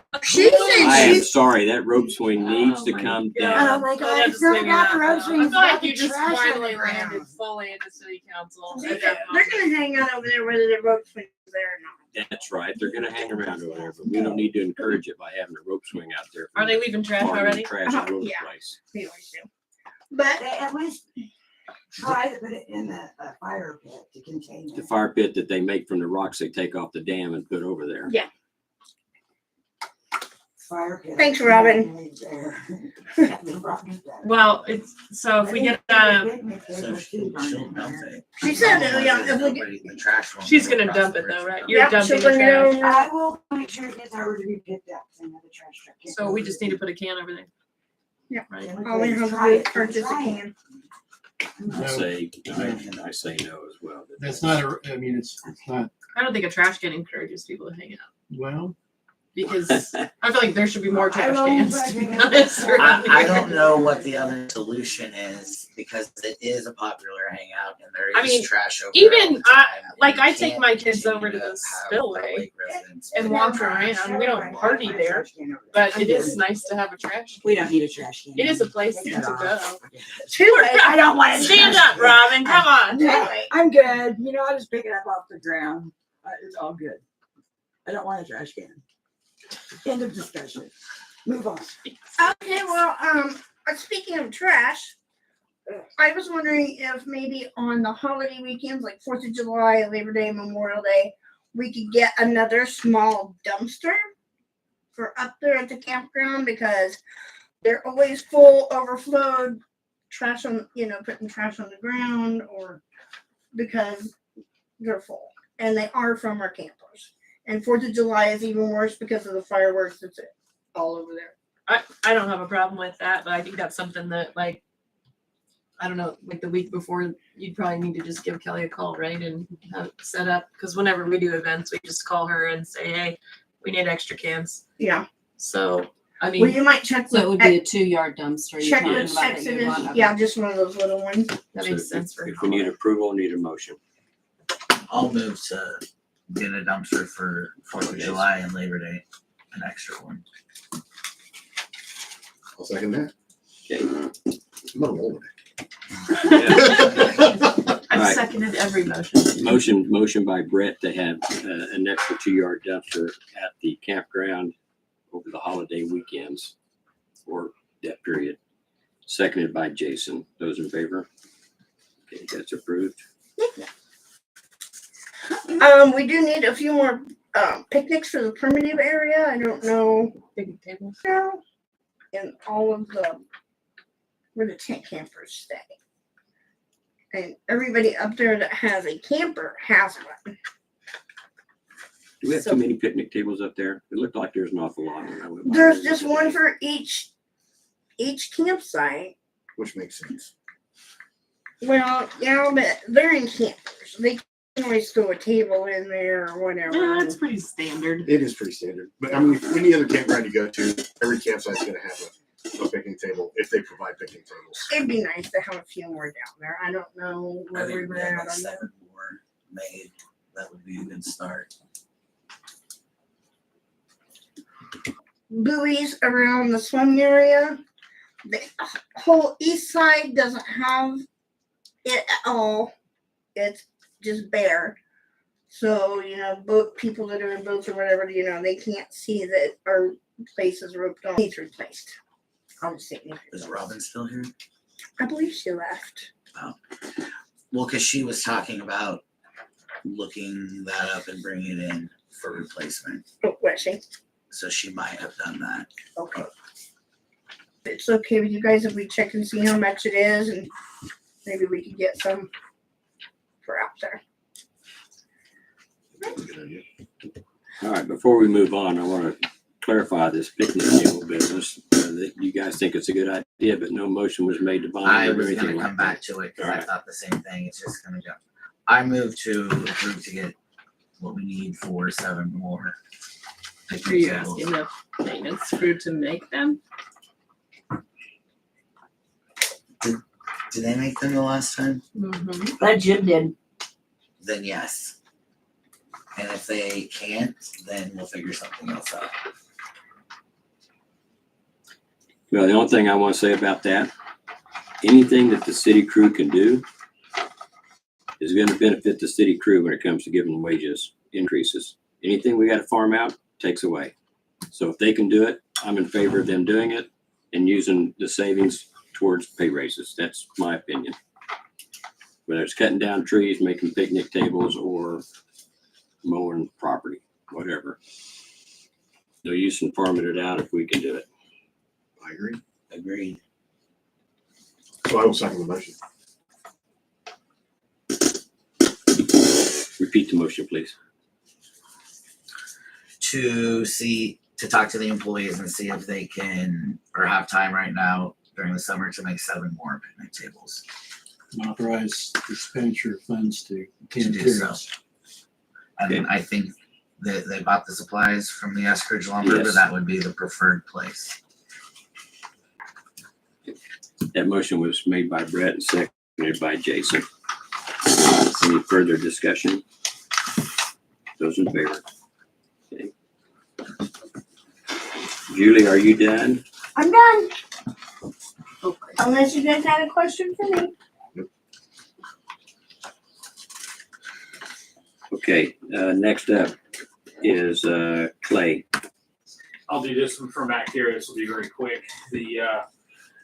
am sorry, that rope swing needs to come Oh down. my I'll God, have it's to not figure about that the road out. swing, I it's feel like about you the just trash on the finally ground. landed fully at the city council. they're gonna hang out over there whether the rope swing is there or not. That's right, they're gonna hang around over there, but we don't need to encourage it by having a rope swing out there. Are they leaving trash Parking already? Trash all over the Yeah. place. They always do. But They at least try to put it in the fire pit to contain The it. fire pit that they make from the rocks they take off the dam and put over there. yeah, Fire pit. Thanks, Robin. Well, it's so if we get So she'll dump it. she said, yeah, if we get, Nobody- the trash won't she's go gonna across dump the it though, bridge. right? You're yeah, dumping she'll the bring it trash. over. I will make sure it gets already to be picked up. So another trash truck. can't So go we over just there. need to put a can over there. Yeah. Right. All we have to do is purchase a can. I say, I say no as well. That's not a, I mean, it's not, I don't think a trash can encourages people to hang out well, because I feel like there should be more trash I cans. don't To be know. honest, around I here. don't know what the other solution is because it is a popular hangout and there I is mean, trash over there all even the time, and like you I take can't my kids continue over to to the have spillway lake residents and put walk trash. around. We don't party there, but it is nice to have a trash. We don't need a trash can. It is a place to Take that go. Too late. I don't want to Stand up, Robin. Come on. I'm good. You know, I'll just pick it up off the ground. It's all good. I don't want a trash can. End of discussion. Move on. Okay, well, speaking of trash, I was wondering if maybe on the holiday weekends, like 4th of July, Labor Day, Memorial Day, we could get another small dumpster for up there at the campground because they're always full, overflowed, trash on, putting trash on the ground or because they're full and they are from our campers. And 4th of July is even worse because of the fireworks that's all over there. I don't have a problem with that, but I think that's something that like I don't know, like the week before, you'd probably need to just give Kelly a call, right? And have it set up, because whenever we do events, we just call her and say, hey, we need extra cans. Yeah. So, I Well, mean, you might check. So it would be a 2-yard dumpster. You're Check talking with about that you want. Exodus. Yeah, just one of those little ones. that So makes sense for if we need approval, need a motion. I'll move to get a dumpster for 4th of Yes. July and Labor Day, an extra one. I'll second that. Okay. I'm on a roll I've Right. seconded every motion. Motion by Brett to have an extra 2-yard dumpster at the campground over the holiday weekends or that period. Seconded by Jason. Those in favor? Okay, that's approved. We do need a few more picnics for the primitive area. I don't know. Big tables. Now, and all of the where the tent campers stay. And everybody up there that has a camper has one. Do we have So- too many picnic tables up there? It looked like there's an awful lot. when I went by There's there just the other one day. for each campsite. which makes sense. Well, yeah, but they're in campers. They can always throw a table in there or whatever. Yeah, that's pretty standard. It is pretty standard. But I mean, any other campground you go to, every campsite's gonna have a picnic table if they provide picnic tables. It'd be nice to have a few more down there. I don't know I where we think were we have at like on that. 7 more made. That would be a good start. Buoys around the swim area. The whole east side doesn't have it at all. It's just bare. So, boat people that are in boats or whatever, they can't see that our place is roped off. Needs replaced. I'll just say it needs Is replaced. Robin still here? I believe she left. Well, because she was talking about looking that up and bringing it in for replacement. Oh, was she? So she might have done that. Okay. It's okay with you guys if we check and see how much it is, and maybe we could get some for out there. Good idea. All right, before we move on, I want to clarify this picnic table business. That you guys think it's a good idea, but no motion was made to buy I it or was anything gonna like come that. back to it because I Alright. thought the same thing. It's just gonna go. I moved to approve to get what we need for 7 more. Are picnic you tables. asking the maintenance crew to make them? Did they make them the last time? Mm-hmm. That Jim did. Then yes. And if they can't, then we'll figure something else out. Well, the only thing I want to say about that, anything that the city crew can do is going to benefit the city crew when it comes to giving wages increases. Anything we got to farm out takes away. So if they can do it, I'm in favor of them doing it and using the savings towards pay raises. That's my opinion. Whether it's cutting down trees, making picnic tables, or mowing property, whatever. No use in farming it out if we can do it. I agree. Agreed. So I will second the motion. Repeat the motion, please. To talk to the employees and see if they can, or have time right now during the summer to make 7 more picnic tables. Authorize expenditure of funds to To obtain do so. materials. And I think that they bought the supplies from the Eskridge lumber, but Yes. that would be the preferred place. That motion was made by Brett and seconded by Jason. Any further discussion? Those in favor? Okay. Julie, are you done? I'm done. Okay. Unless you guys had a question for me. Okay, next up is Clay. I'll do this one from back here. This will be very quick.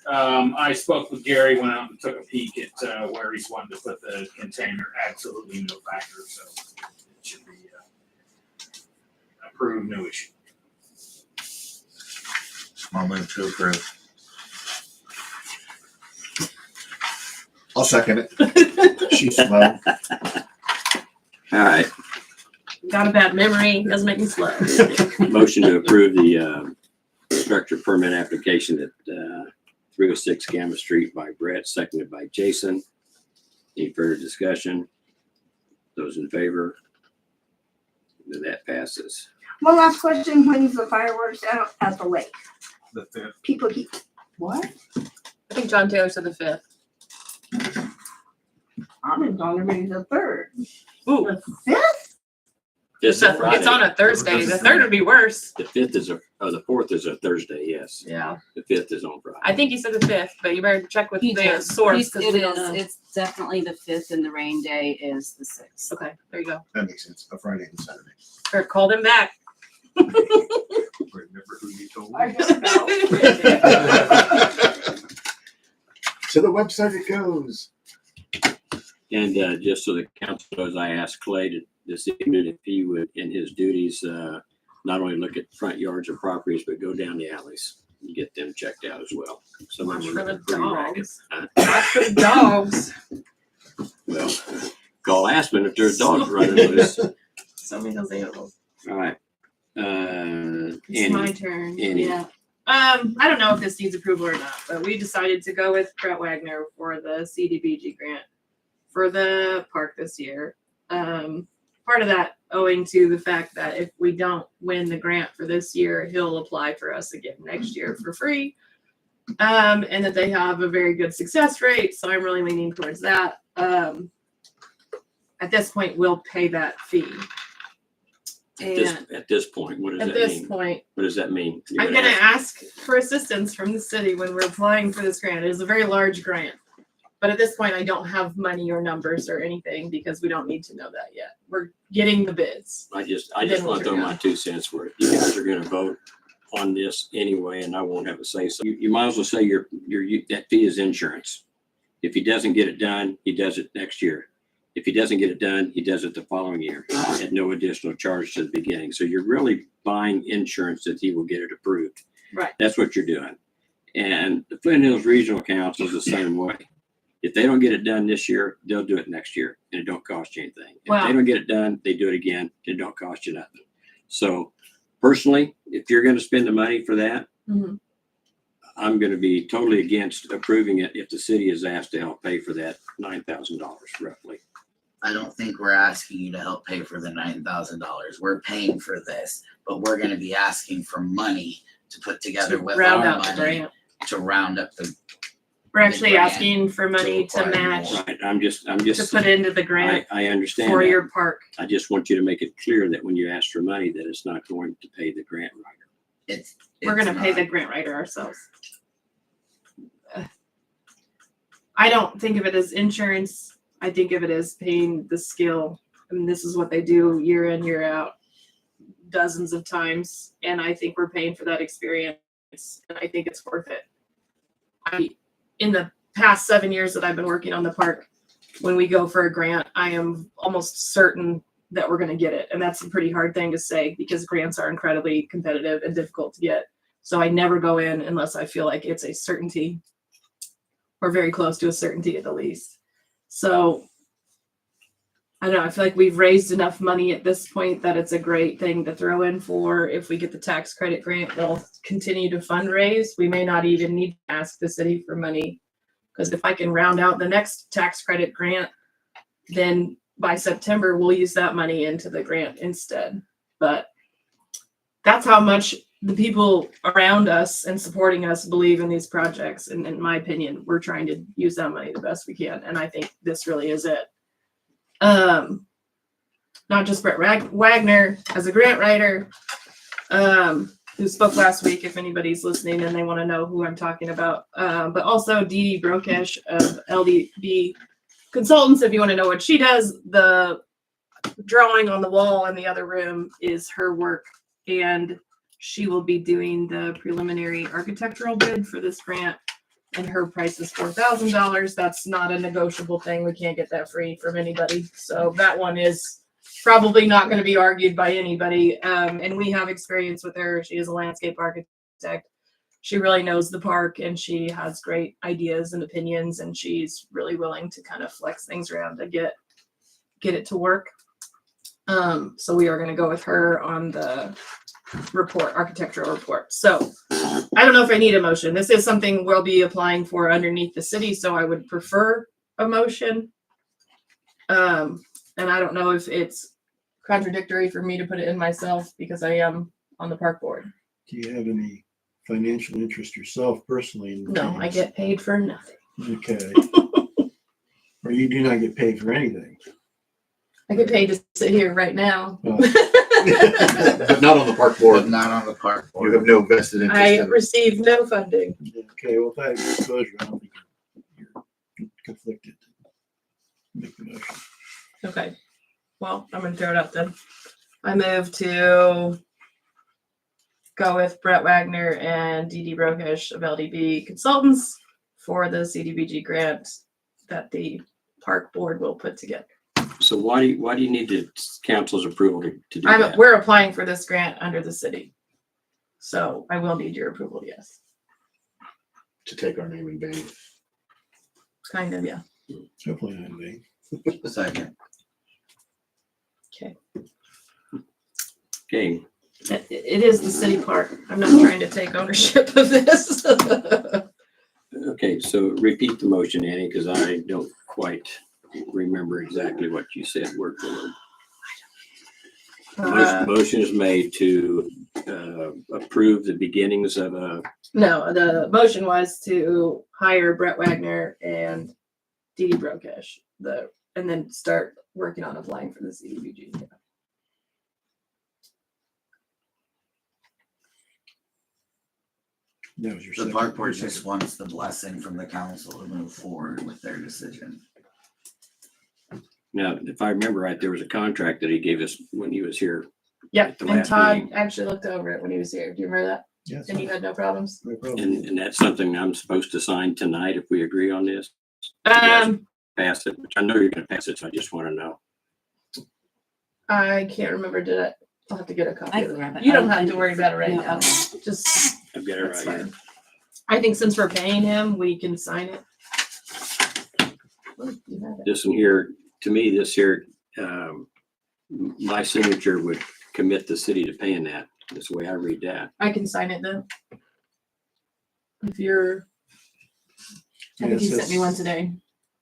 I spoke with Gary, went out and took a peek at where he's wanting to put the container. Absolutely no factor, so it should be approved, no issue. I'll move to approve. I'll second it. She's slow. All right, Got a bad memory, doesn't make me slow. motion to approve the structure permit application at 306 Gamma Street by Brett, seconded by Jason. Any further discussion? Those in favor? Then that passes. One last question, when's the fireworks out at the lake? The fifth. People keep, what? I think John Taylor said the 5th. I've been talking maybe the 3rd. Ooh. The 5th? It's a Friday. It's on a Thursday. The 3rd would be worse. The 5th is the 4th is a Thursday, yes. Yeah. The 5th is on Friday. I think he said the 5th, but you better check with He the did. source. 'Cause It we don't is. know. It's definitely the 5th, and the rain day is the 6th. Okay, there you go. That makes sense. A Friday and Saturday. Kurt called him back. Remember who you told I me? don't know. To the website it goes. And just so the council knows, I asked Clay this evening if he would, in his duties, not only look at front yards of properties, but go down the alleys and get them checked out as well. Some of Watch them for are the looking pretty ragged. dogs. Huh? Watch for the dogs. Well, call Aspen if there's dogs running loose. So many of those animals. All right. It's my turn. Annie. Yeah. I don't know if this needs approval or not, but we decided to go with Brett Wagner for the CDBG grant for the park this year. Part of that owing to the fact that if we don't win the grant for this year, he'll apply for us again next year for free. And that they have a very good success rate. So I'm really leaning towards that. At this point, we'll pay that fee. At this point, what does At that this mean? point, What does that mean? You're I'm going to ask for assistance from the city when we're applying for this grant. It is a very large grant. But at this point, I don't have money or numbers or anything because we don't need to know that yet. We're getting the bids. I just Then want we'll to throw figure my out. 2 cents worth. You guys are going to vote on this anyway, and I won't have a say. So you might as well say that fee is insurance. If he doesn't get it done, he does it next year. If he doesn't get it done, he does it the following year at no additional charge to the beginning. So you're really buying insurance that he will get it approved. Right. That's what you're doing. And the Flint Hills Regional Council is the same way. If they don't get it done this year, they'll do it next year, and it don't cost you anything. If Wow. they don't get it done, they do it again. It don't cost you nothing. So personally, if you're going to spend the money for that, Mhm. I'm going to be totally against approving it if the city is asked to help pay for that $9,000 roughly. I don't think we're asking you to help pay for the $9,000. We're paying for this, but we're gonna be asking for money to put together To with round our out the money grant. to round up the. We're actually grant asking for money to acquire match, more. Right. I'm just, to put into the grant I understand for that. your park. I just want you to make it clear that when you ask for money, that it's not going to pay the grant writer. We're going to pay the grant writer ourselves. I don't think of it as insurance. I think of it as paying the skill. I mean, this is what they do year in, year out, dozens of times. And I think we're paying for that experience. And I think it's worth it. In the past 7 years that I've been working on the park, when we go for a grant, I am almost certain that we're going to get it. And that's a pretty hard thing to say because grants are incredibly competitive and difficult to get. So I never go in unless I feel like it's a certainty or very close to a certainty at the least. So I don't know. I feel like we've raised enough money at this point that it's a great thing to throw in for. If we get the tax credit grant, they'll continue to fundraise. We may not even need to ask the city for money because if I can round out the next tax credit grant, then by September, we'll use that money into the grant instead. But that's how much the people around us and supporting us believe in these projects. And in my opinion, we're trying to use that money the best we can. And I think this really is it. Not just Brett Wagner as a grant writer, who spoke last week, if anybody's listening and they want to know who I'm talking about, but also Dee Brokesh of LDB Consultants. If you want to know what she does, the drawing on the wall in the other room is her work, and she will be doing the preliminary architectural bid for this grant, and her price is $4,000. That's not a negotiable thing. We can't get that free from anybody. So that one is probably not going to be argued by anybody. And we have experience with her. She is a landscape architect. She really knows the park and she has great ideas and opinions, and she's really willing to kind of flex things around to get it to work. So we are going to go with her on the report, architectural report. So I don't know if I need a motion. This is something we'll be applying for underneath the city, so I would prefer a motion. And I don't know if it's contradictory for me to put it in myself because I am on the park board. Do you have any financial interest yourself personally? In No, I things? get paid for nothing. Okay. Or you do not get paid for anything. I get paid to sit here right now. Oh. But not on the park board. But not on the park You board. have no vested interest I in it. receive no funding. Okay, well, if I have exposure, I don't think you're conflicted. Make the motion. Okay. Well, I'm gonna throw it out then. I move to go with Brett Wagner and Dee Dee Brokish of LDB Consultants for the CDBG grant that the park board will put together. So why do you need the council's approval to do that? We're applying for this grant under the city. So I will need your approval, yes. To take our name in vain. Kind of, yeah. Hopefully not in vain. Second. Okay. Okay, It is the city park. I'm not trying to take ownership of this. okay, so repeat the motion, Annie, because I don't quite remember exactly what you said word for word. Motion is made to approve the beginnings of a. No, the motion was to hire Brett Wagner and Dee Dee Brokish, and then start working on applying for the CDBG. That was your The second. park board just wants the blessing from the council to move forward with their decision. Now, if I remember right, there was a contract that he gave us when he was here. Yep, at the and last Todd meeting. actually looked over it when he was here. Do you remember that? Yes. And you had no problems? No problem. And that's something I'm supposed to sign tonight if we agree on this. Pass it, which I know you're gonna pass it, so I just want to know. I can't remember. Did I? I'll have to get a copy I of it. grab it. You don't I- have to worry about it right No. now. Just I've got it that's right here. fine. I think since we're paying him, we can sign it. Look, you have it. This one here, to me, this here, my signature would commit the city to paying that. That's the way I read that. I can sign it then. If you're, I think he Yes, sent me one today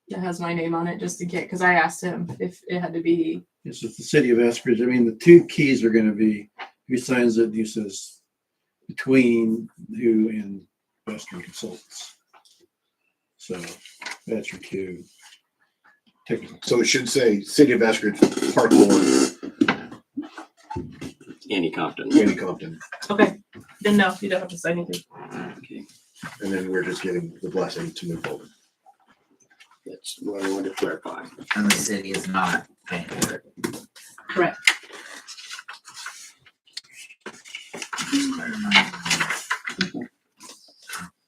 that has my name on it just in case, because I asked him if it had to be. It's with the city of Eskridge. I mean, the two keys are gonna be, who signs it, who says between who and Western Consultants. So that's your two technical. So it should say City of Eskridge Park Board, Annie Compton. Andy Compton. Okay, then no, you don't have to sign anything. Okay, And then we're just getting the blessing to move forward. that's what I wanted to clarify. And the city is not paying for it. Correct.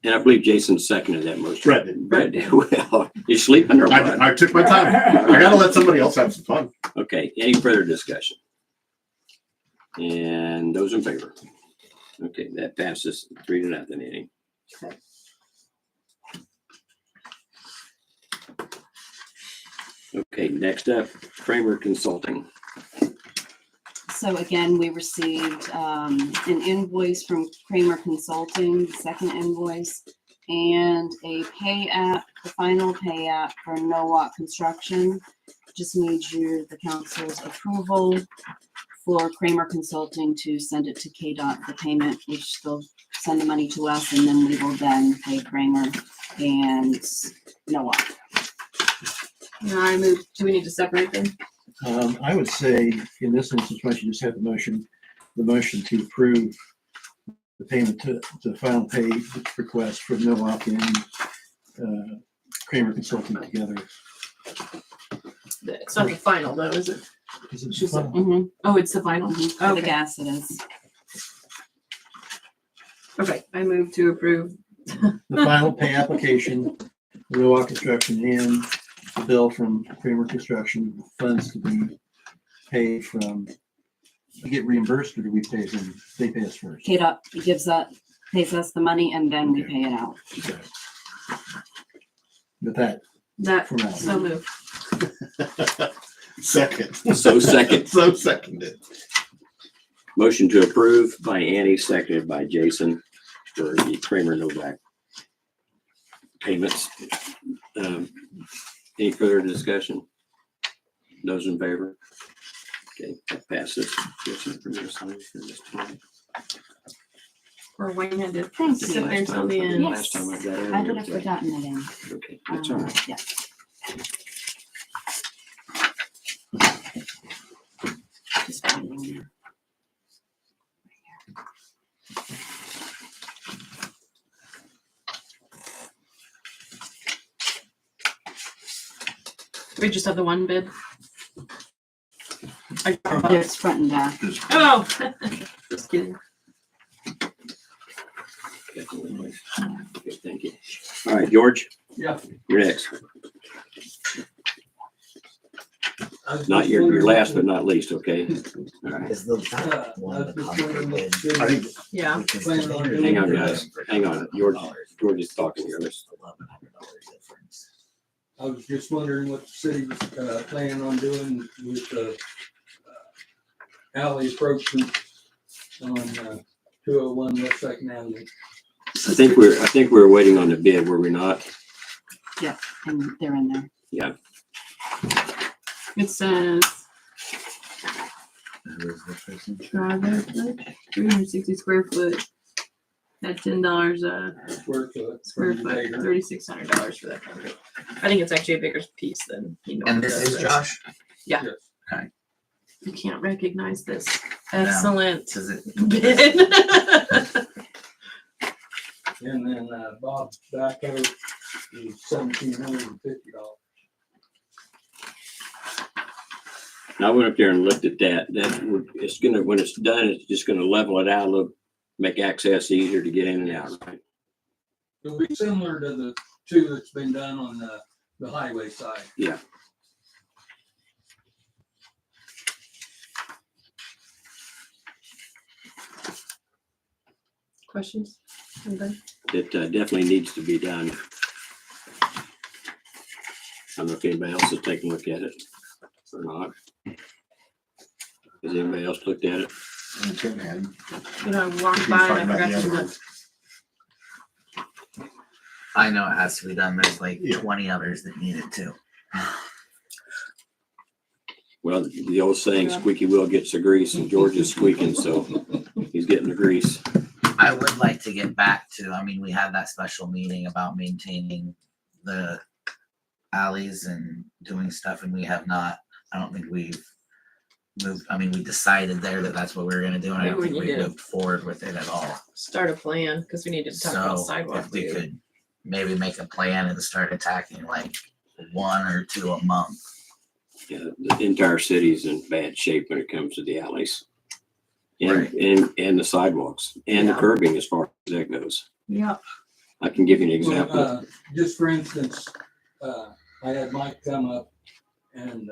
And I believe Jason seconded that motion. Brett did. Brett did. Well, you sleeping or what? I took my time. I gotta let somebody else have some fun. Okay, any further discussion? And those in favor? Okay, that passes 3-0, Annie. Okay, next up, Kramer Consulting. So again, we received an invoice from Kramer Consulting, the second invoice, and a pay app, the final pay app for NOAC Construction. Just need the council's approval for Kramer Consulting to send it to KDOT for payment, which they'll send the money to us, and then we will then pay Kramer and NOAC. Now I move. Do we need to separate them? I would say in this instance, why don't you just have the motion to approve the payment to the final pay request for NOAC and Kramer Consulting together. It's not the final though, is it? Is it She said- final? Oh, it's the final. For the Okay. gas it is. Okay, I move to approve. The final pay application, NOAC Construction, and the bill from Kramer Construction, funds to be paid from, we get reimbursed or do we pay them? They pay us first. KDOT pays us the money and then we pay it out. Okay. With that, That, For now. so move. Second. So second. So seconded. Motion to approve by Annie, seconded by Jason for the Kramer Novak payments. Any further discussion? Those in favor? Okay, that passes. Or Wayne had to Thank sit you. there until the end. Last time I got it. I would have forgotten it in. Okay, that's all right. Yeah. Just put it in there. We just have the one bid. There's front and back. Oh, just kidding. Okay, thank you. All right, George, Yeah. you're next. Not your last but not least, okay? All right. Is the that one the concrete bid? I think Yeah. Because the bidder Hang on, bid guys. for Hang on. George is talking here. Let's- $1,100 difference. I was just wondering what the city was planning on doing with the alley approachment on 201 West Second Avenue. I think we're waiting on the bid, were we not? Yeah, and they're in there. Yeah. It says Travis, 360 square foot at $10 a Square foot. square foot, $3,600 for that concrete. I think it's actually a bigger piece than he normally And this does. is Josh? Yeah. Yes. Okay. You can't recognize this excellent Does it? bid. And then Bob's backhoe is $1,750. I went up there and looked at that. It's gonna, when it's done, it's just gonna level it out a little, make access easier to get in and out, right? It'll be similar to the two that's been done on the highway side. Yeah. Questions? Anybody? It definitely needs to be done. I don't know if anybody else has taken a look at it or not. Has anybody else looked at it? You know, I walked by and I forgot to look. I know it has to be done. There's like 20 others that need it too. Well, the old saying, squeaky wheel gets the grease, and George is squeaking, so he's getting the grease. I would like to get back to, I mean, we had that special meeting about maintaining the alleys and doing stuff, and we have not, I don't think we've moved, I mean, we decided there that that's what we were gonna do, and I don't Maybe think we we need to moved forward with it at all. Start a plan because we need to talk about So sidewalk. if we could maybe make a plan and start attacking like 1 or 2 a month. Yeah, the entire city's in bad shape when it comes to the alleys. And, Right. and the sidewalks and the Yeah. curbing as far as that goes. Yep. I can give you an example. Well, just for instance, I had Mike come up and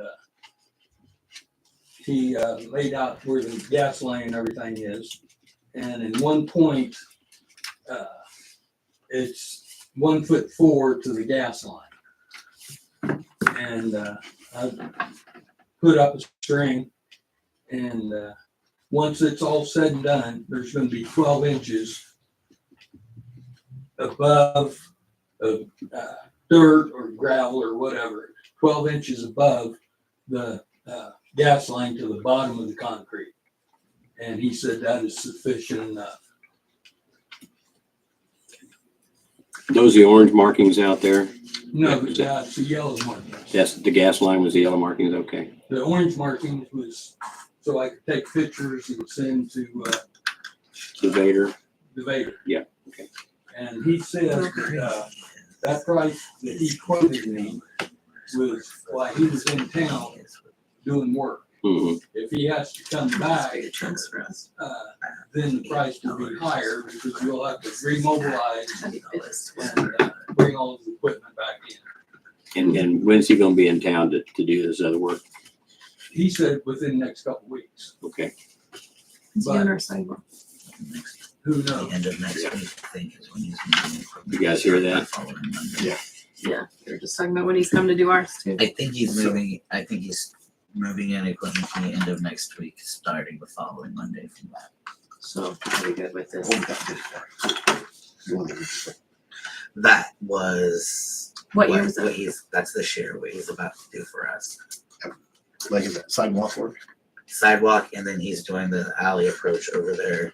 he laid out where the gas line and everything is. And in one point, it's 1'4" to the gas line. And I put up a string, and once it's all said and done, there's going to be 12 inches above dirt or gravel or whatever, 12 inches above the gas line to the bottom of the concrete. And he said that is sufficient enough. Those are the orange markings out there. No, that's the yellow markings. Yes, the gas line was the yellow markings. Okay. The orange markings was so I could take pictures and send to The Vader. the Vader. Yeah. Okay. And he said that that price that he quoted me was while he was in town doing work. Mhm. If he has to come back, Transfer us. then the price will be higher because we'll have to remobilize And and bring all the equipment back in. And when's he gonna be in town to do this other work? He said within the next couple of weeks. Okay. Is he on our sidewalk? Who The knows? end of next week, I think, is when he's moving. You guys hear that? Following Monday. Yeah, we were just talking about when he's come to do ours too. I think he's moving, I think he's moving in equipment to the end of next week, starting the following Monday from that. So pretty good with this. That was What year was that? That's this year, what he's about to do for us. Like is that sidewalk work? Sidewalk, and then he's doing the alley approach over there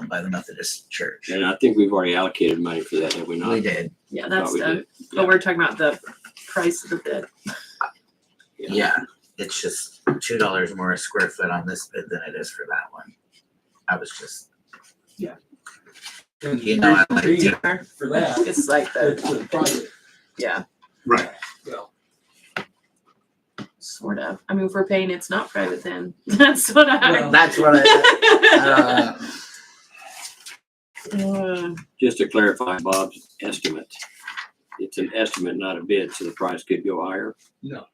by the Methodist church. And I think we've already allocated money for that, have we not? We did. Yeah, that's Thought we done. did. But we're talking about the price of the bid. Yeah, it's just $2 more a square foot on this bid than it is for that one. I was just, Yeah. you know, I like to, For that. It's like It's the, a private. yeah, Right. sort of. I mean, if we're paying, it's not private then. That's what I. that's what I, Just to clarify Bob's estimate, it's an estimate, not a bid, so the price could go higher. No.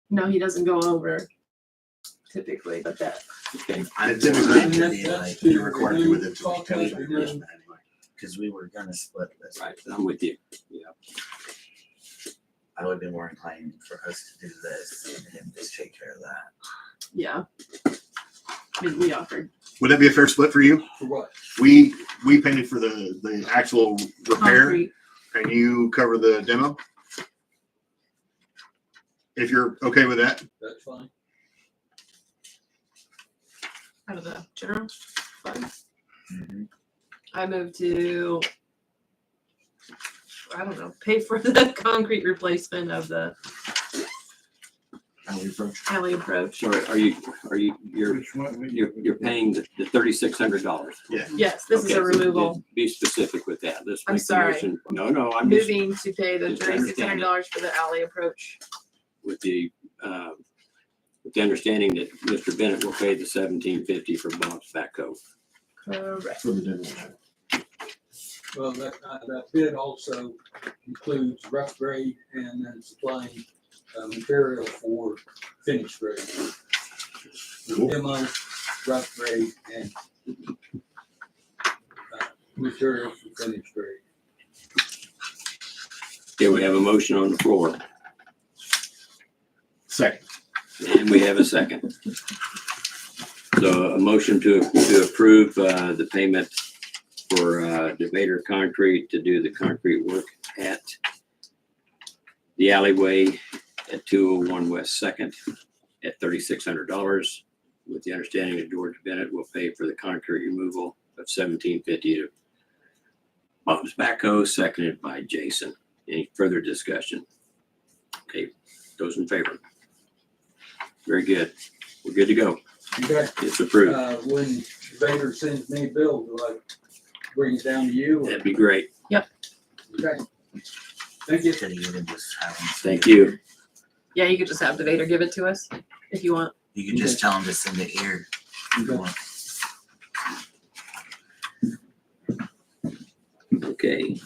No, he doesn't go over typically, but that. Okay. I'm It's typically thinking it'd be like, you're required to do with it to be covered by reimbursement anyway. cause we were gonna split this. Right, I'm with you. Yeah. I would be more inclined for us to do this and him just take care of that. Yeah. I mean, we offered Would that be a fair split for you? For what? We painted for the actual repair concrete. and you cover the demo? If you're okay with that? That's fine. Out of the general fund. Mhm. I moved to, I don't know, pay for the concrete replacement of the Alley approach. alley approach. So you're paying the $3,600. Yeah. Yes, this is a removal. Be specific with that. Let's I'm make the sorry. motion. No, I'm just Moving to pay the just understand $3,600 for the alley approach. with the understanding that Mr. Bennett will pay the $1,750 for Bob's backhoe. Correct. For the demo. Well, that bid also includes rough grade and then supplying material for finish grade. Demo, rough grade, and material for finish grade. Okay, we have a motion on the floor, Second. and we have a second. So a motion to approve the payment for Devater Concrete to do the concrete work at the alleyway at 201 West Second at $3,600, with the understanding that George Bennett will pay for the concrete removal of $1,750 to Bob's backhoe, seconded by Jason. Any further discussion? Okay, those in favor? Very good. We're good to go. Okay. It's approved. When Vader sends me a bill, do I bring it down to you? That'd be great. Okay. Thank you. Could even just have him. Thank you. Yeah, you could just have Devater give it to us if you want. You could just tell him to send it here. if you want. Okay.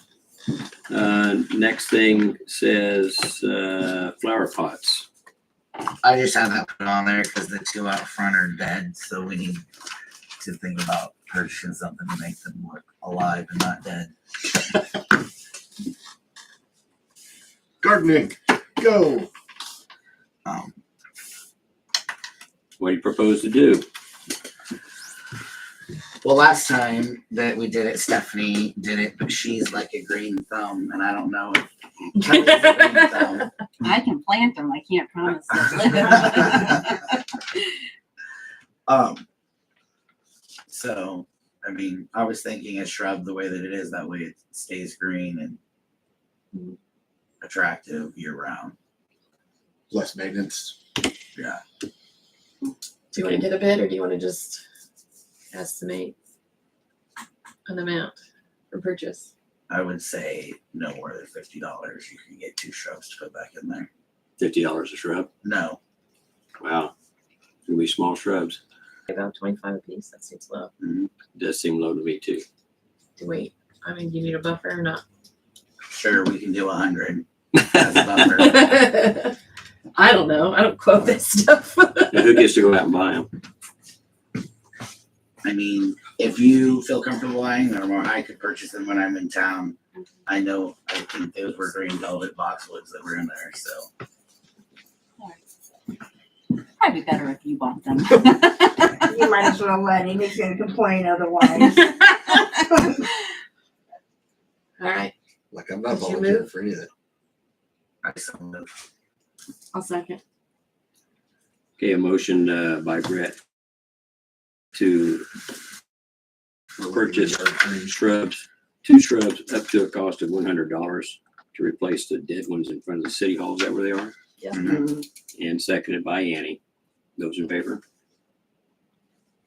Next thing says flower pots. I just have that put on there because the two out front are dead, so we need to think about purchasing something to make them look alive and not dead. Gardening, go. What do you propose to do? Well, last time that we did it, Stephanie did it, but she's like a green thumb, and I don't know if Kelly's a green thumb. I can plant them. I can't promise. So, I mean, I was thinking a shrub the way that it is, that way it stays green and attractive year round. Less maintenance. Yeah. Do you want to get a bid or do you want to just estimate an amount for purchase? I would say no more than $50. You can get two shrubs to put back in there. $50 a shrub? No. Wow. Gonna be small shrubs. About 25 a piece. That seems low. Does seem low to me too. Wait, I mean, do you need a buffer or not? Sure, we can do 100 as a buffer. I don't know. I don't quote this stuff. Now, who gets to go out and buy them? I mean, if you feel comfortable buying them, or I could purchase them when I'm in town. I think those were green velvet boxwoods that were in there, so. Probably better if you bought them. You might as well let him. He's gonna complain otherwise. All right, Like I'm not Did you volunteering move? for any of that. I so move. I'll second. Okay, a motion by Brett to purchase shrubs, 2 shrubs up to a cost of $100 to replace the dead ones in front of the city hall. Is that where they are? Yeah. And seconded by Annie. Those in favor?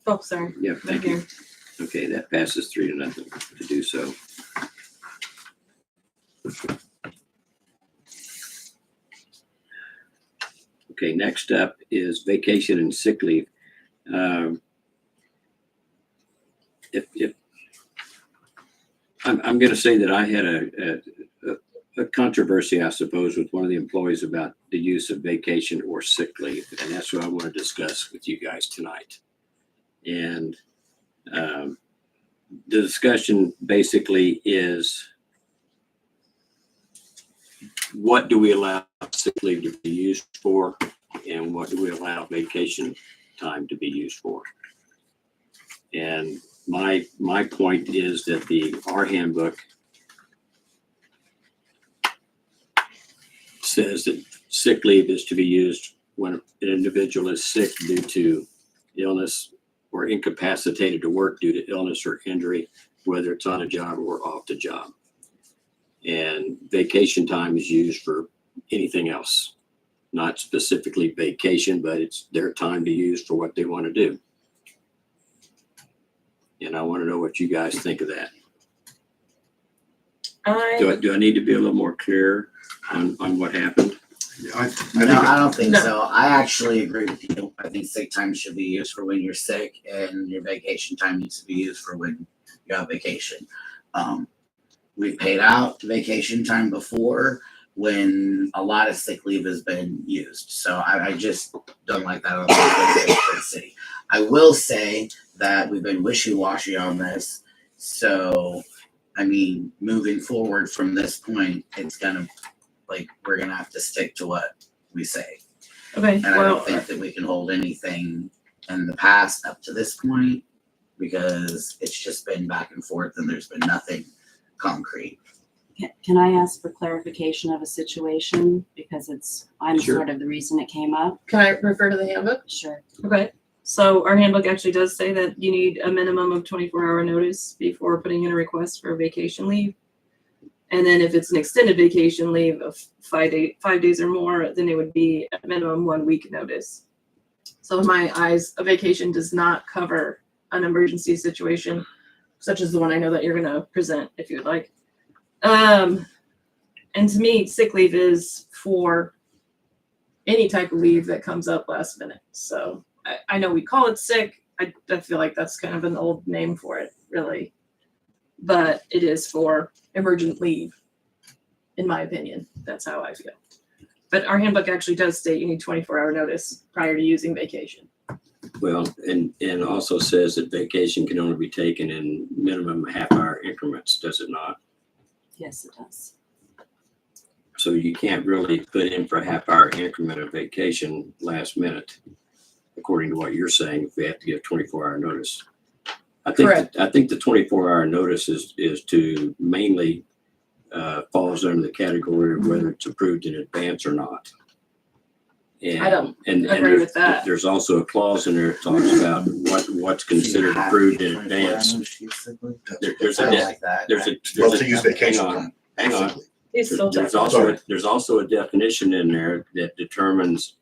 Oh, sorry. Yeah, Right thank you. here. Okay, that passes 3-0 to do so. Okay, next up is vacation and sick leave. If I'm going to say that I had a controversy, I suppose, with one of the employees about the use of vacation or sick leave, and that's what I want to discuss with you guys tonight. And the discussion basically is, what do we allow sick leave to be used for, and what do we allow vacation time to be used for? And my point is that our handbook says that sick leave is to be used when an individual is sick due to illness or incapacitated to work due to illness or injury, whether it's on a job or off the job. And vacation time is used for anything else, not specifically vacation, but it's their time to use for what they want to do. And I want to know what you guys think of that. Do I need to be a little more clear on what happened? No, I don't think so. I actually agree with you. I think sick time should be used for when you're sick, and your vacation time needs to be used for when you have vacation. We've paid out vacation time before when a lot of sick leave has been used. So I just don't like that on the city. I will say that we've been wishy-washy on this. So, I mean, moving forward from this point, it's gonna, like, we're gonna have to stick to what we say. Okay, And I don't think that we can hold anything in the past up to this point, because it's just been back and forth and there's been nothing concrete. Can I ask for clarification of a situation? Because I'm Sure. sort of the reason it came up. Can I refer to the handbook? Sure. Okay. So our handbook actually does say that you need a minimum of 24-hour notice before putting in a request for vacation leave. And then if it's an extended vacation leave of 5 days or more, then it would be at minimum 1 week notice. So in my eyes, a vacation does not cover an emergency situation, such as the one I know that you're going to present if you would like. And to me, sick leave is for any type of leave that comes up last minute. So I know we call it sick. I feel like that's kind of an old name for it, really. But it is for emergent leave, in my opinion. That's how I feel. But our handbook actually does state you need 24-hour notice prior to using vacation. Well, and also says that vacation can only be taken in minimum half-hour increments, does it not? Yes, it does. So you can't really put in for a half-hour increment of vacation last minute, according to what you're saying, if we have to give 24-hour notice. I think the 24-hour notice is to mainly falls under the category of whether it's approved in advance or not. And, I don't agree there's, with that. There's also a clause in there that talks about what's considered approved in advance. There's to use vacation time. Hang on. It's still There's also a definition in there that determines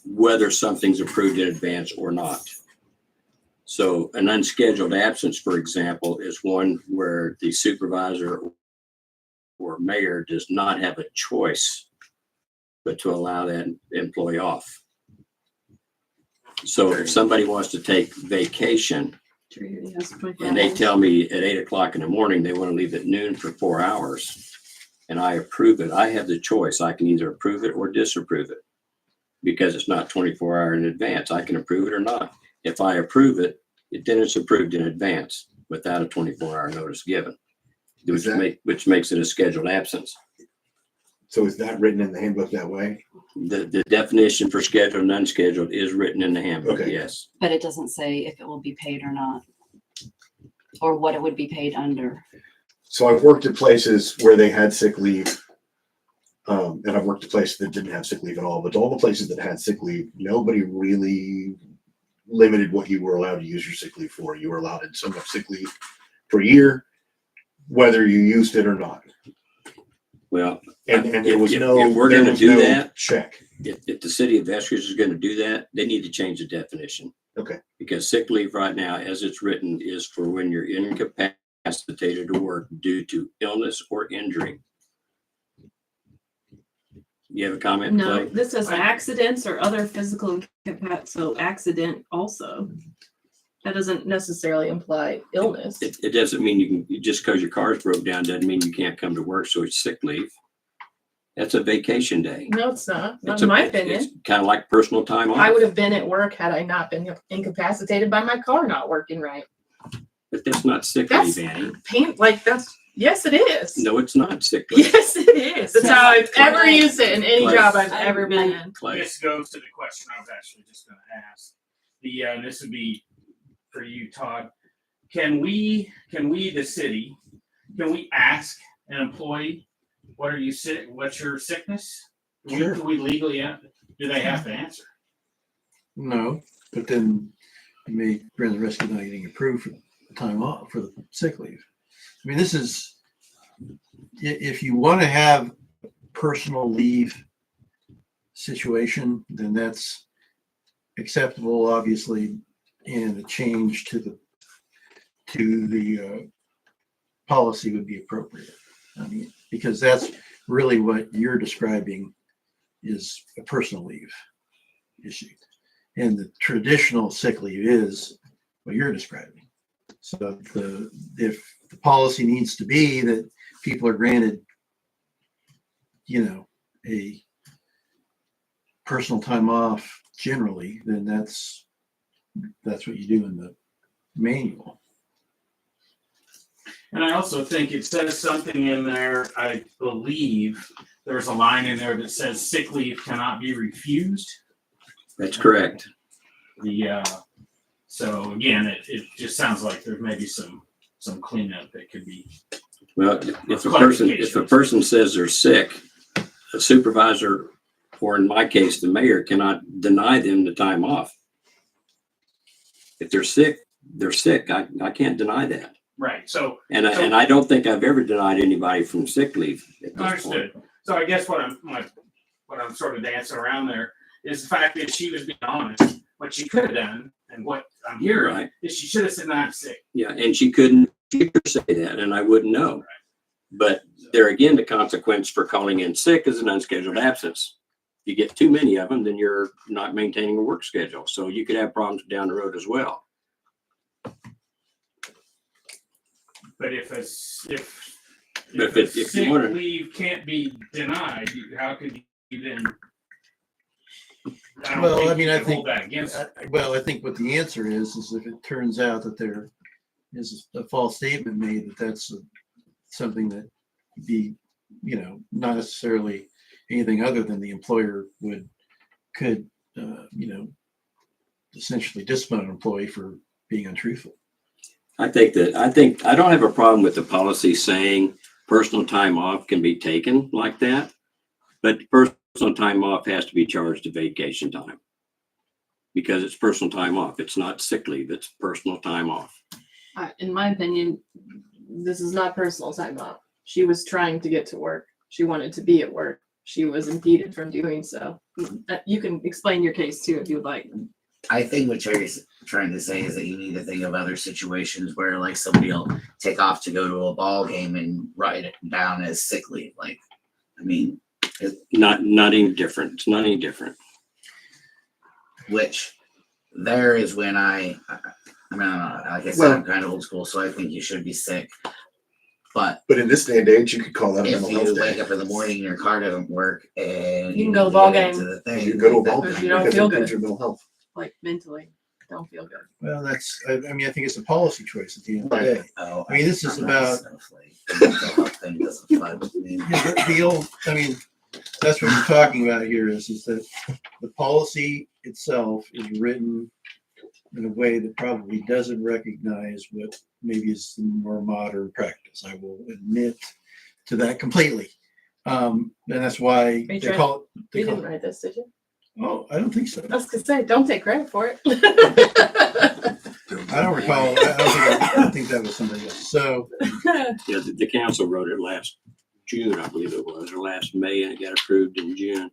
whether something's approved in advance or not. So an unscheduled absence, for example, is one where the supervisor or mayor does not have a choice but to allow that employee off. So if somebody wants to take vacation and they tell me at 8 o'clock in the morning they want to leave at noon for 4 hours and I approve it, I have the choice. I can either approve it or disapprove it because it's not 24 hours in advance. I can approve it or not. If I approve it, then it's approved in advance without a 24-hour notice given, which makes it a scheduled absence. So is that written in the handbook that way? The definition for scheduled and unscheduled is written in the handbook, Okay. yes. But it doesn't say if it will be paid or not, or what it would be paid under. So I've worked at places where they had sick leave. And I've worked at places that didn't have sick leave at all, but all the places that had sick leave, nobody really limited what you were allowed to use your sick leave for. You were allowed so much sick leave per year, whether you used it or not. Well, And there was no, if we're there gonna was do no that, check. if the city of Eskridge is gonna do that, they need to change the definition. Okay. Because sick leave right now, as it's written, is for when you're incapacitated to work due to illness or injury. You have a comment? No, Clay? this says accidents or other physical incapacity, so accident also. That doesn't necessarily imply illness. It doesn't mean just because your car's broke down doesn't mean you can't come to work, so it's sick leave. That's a vacation day. No, it's not. Not It's in my It's opinion. kind of like personal time off. I would have been at work had I not been incapacitated by my car not working right. But that's not sick That's leave, Annie. Yes, it is. No, it's not sick leave. Yes, it is. That's how I've ever Clay. used it in any Clay. job I've ever been in. Clay. This goes to the question I was actually just going to ask. This would be for you, Todd. Can we, the city, can we ask an employee, what are you sick? What's your sickness? Sure. Do we legally do they have to answer? No, but then you may run the risk of not getting approved for time off for the sick leave. I mean, this is, if you want to have a personal leave situation, then that's acceptable, obviously, and a change to the policy would be appropriate. I mean, because that's really what you're describing is a personal leave issue. And the traditional sick leave is what you're describing. So if the policy needs to be that people are granted, a personal time off generally, then that's what you do in the manual. And I also think it says something in there, I believe there's a line in there that says sick leave cannot be refused. That's correct. So again, it just sounds like there may be some cleanup that could be. Well, if a person says they're sick, a supervisor, or in my case, the mayor, cannot deny them the time off. If they're sick, they're sick. I can't deny that. Right. So and I don't think I've ever denied anybody from sick leave at this understood. point. So I guess what I'm sort of dancing around there is the fact that she was being honest. What she could have done, and what I'm hearing, Right. is she should have said, "No, I'm sick." Yeah, and she couldn't say that, and I wouldn't know. Right. But there again, the consequence for calling in sick is an unscheduled absence. You get too many of them, then you're not maintaining a work schedule. So you could have problems down the road as well. But if If you sick wanna- leave can't be denied, how could you then? I don't Well, think I mean, you I can hold think, that against her. I think what the answer is if it turns out that there is a false statement made, that's something that be, not necessarily anything other than the employer could essentially discipline an employee for being untruthful. I don't have a problem with the policy saying personal time off can be taken like that, but personal time off has to be charged to vacation time because it's personal time off. It's not sick leave. It's personal time off. In my opinion, this is not personal time off. She was trying to get to work. She wanted to be at work. She was impeded from doing so. You can explain your case too if you'd like. I think what Cherry's trying to say is that you need to think of other situations where like somebody will take off to go to a ball game and write it down as sick leave. Like, I mean, not any different. It's not any different. Which there is when I don't know, like I said, Well- I'm kind of old school, so I think you should be sick. But in this day and age, you could call that a if mental you health wake day. up in the morning and your car doesn't work and You can go to the ball get game. into the thing, You can go to a like, ball Because game you don't because feel it improves good. your mental health. Like mentally, don't feel good. Well, I think it's a policy choice at the end of the Right. day. Oh, I mean, this is I'm not a about snowflake. The mental health thing doesn't apply with me. the old, that's what we're talking about here is that the policy itself is written in a way that probably doesn't recognize what maybe is the more modern practice. I will admit to that completely. And that's why they call it. You didn't write this, did you? Oh, I don't think so. I was gonna say, don't take credit for it. I don't recall. I don't think that was somebody else. So Yeah, the council wrote it last June, I believe it was, or last May, and it got approved in June.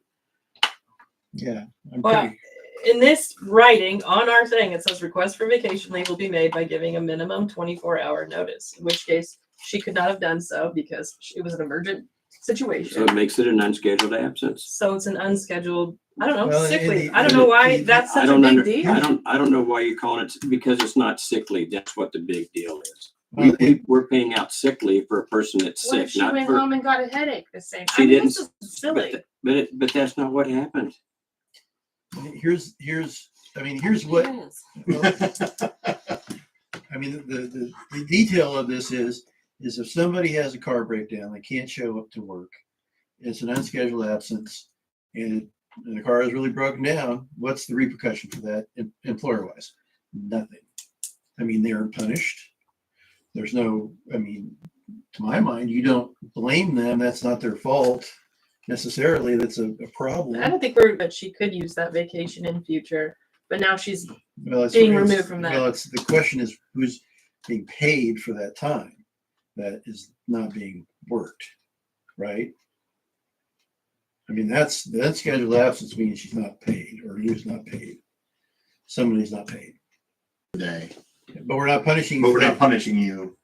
yeah, Well, in this writing on our thing, it says request for vacation leave will be made by giving a minimum 24-hour notice, in which case she could not have done so because it was an emergent situation. So it makes it an unscheduled absence. So it's an unscheduled, I don't know, Well, sick in leave. the- I don't know why that's such a big deal. I don't know why you call it, because it's not sick leave. That's what the big deal is. Well, We're paying out sick leave for a person that's What sick, if she not went for. home and got a headache the same? She didn't. This is silly. But that's not what happened. here's what. I mean, the detail of this is if somebody has a car breakdown, they can't show up to work. It's an unscheduled absence, and the car is really broken down. What's the repercussion for that, employer-wise? Nothing. I mean, they aren't punished. There's no. I mean, to my mind, you don't blame them. That's not their fault necessarily. That's a problem. I don't think but she could use that vacation in future, but now she's Well, being removed from that. Well, the question is who's being paid for that time that is not being worked, right? I mean, that's the unscheduled absence means she's not paid or you's not paid. Somebody's not paid. Today. But we're not punishing you. But we're not punishing you.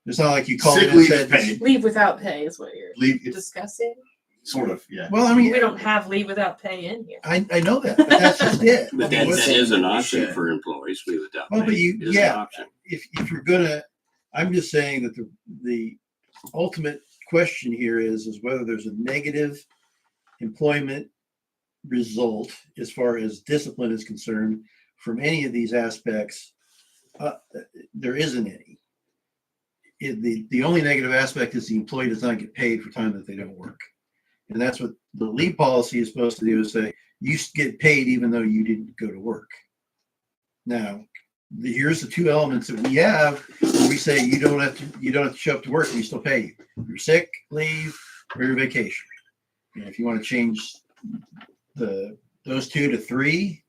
It's not like you called Sick in and leave said is paid. Leave without pay is what you're Leave it's discussing. sort of, yeah. Well, I mean, We don't have leave without pay in here. I know that, but that's just it. But I mean, that is an option for employees, leave without Well, pay. but It is an yeah, option. if you're gonna, I'm just saying that the ultimate question here is whether there's a negative employment result as far as discipline is concerned from any of these aspects. There isn't any. The only negative aspect is the employee does not get paid for time that they don't work. And that's what the leave policy is supposed to do, is say you get paid even though you didn't go to work. Now, here's the two elements that we have. We say you don't have to show up to work, we still pay you. Your sick leave or your vacation. And if you want to change those two to 3,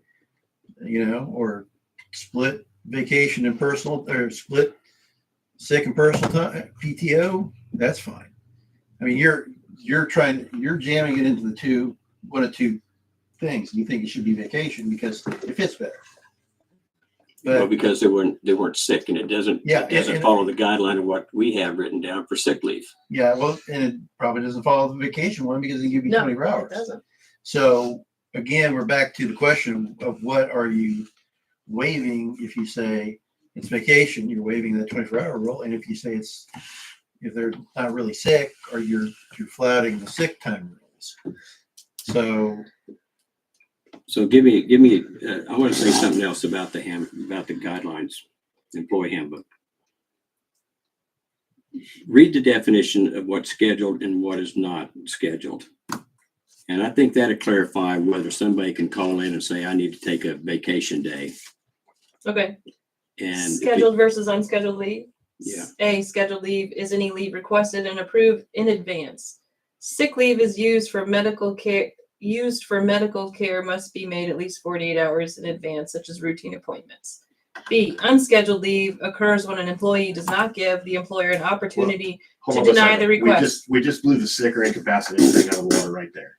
or split vacation and personal, or split sick and personal time, PTO, that's fine. I mean, you're jamming it into one of two things. You think it should be vacation because it fits better. Well, because they weren't sick, and it doesn't and follow the guideline of what we have written down for sick leave. Yeah, well, and it probably doesn't follow the vacation one because they give you 24 hours. It doesn't. So again, we're back to the question of what are you waiving if you say it's vacation, you're waiving that 24-hour rule, and if you say if they're not really sick, or you're flouting the sick time rules. So give me. I want to say something else about the guidelines, employee handbook. Read the definition of what's scheduled and what is not scheduled, and I think that'll clarify whether somebody can call in and say, "I need to take a vacation day." Okay. And Scheduled versus unscheduled leave. Yeah. A, scheduled leave is any leave requested and approved in advance. Sick leave is used for medical care. Used for medical care must be made at least 48 hours in advance, such as routine appointments. B, unscheduled leave occurs when an employee does not give the employer an opportunity Hold to on a deny second. the request. We just blew the sick or incapacitated thing out of the water right there.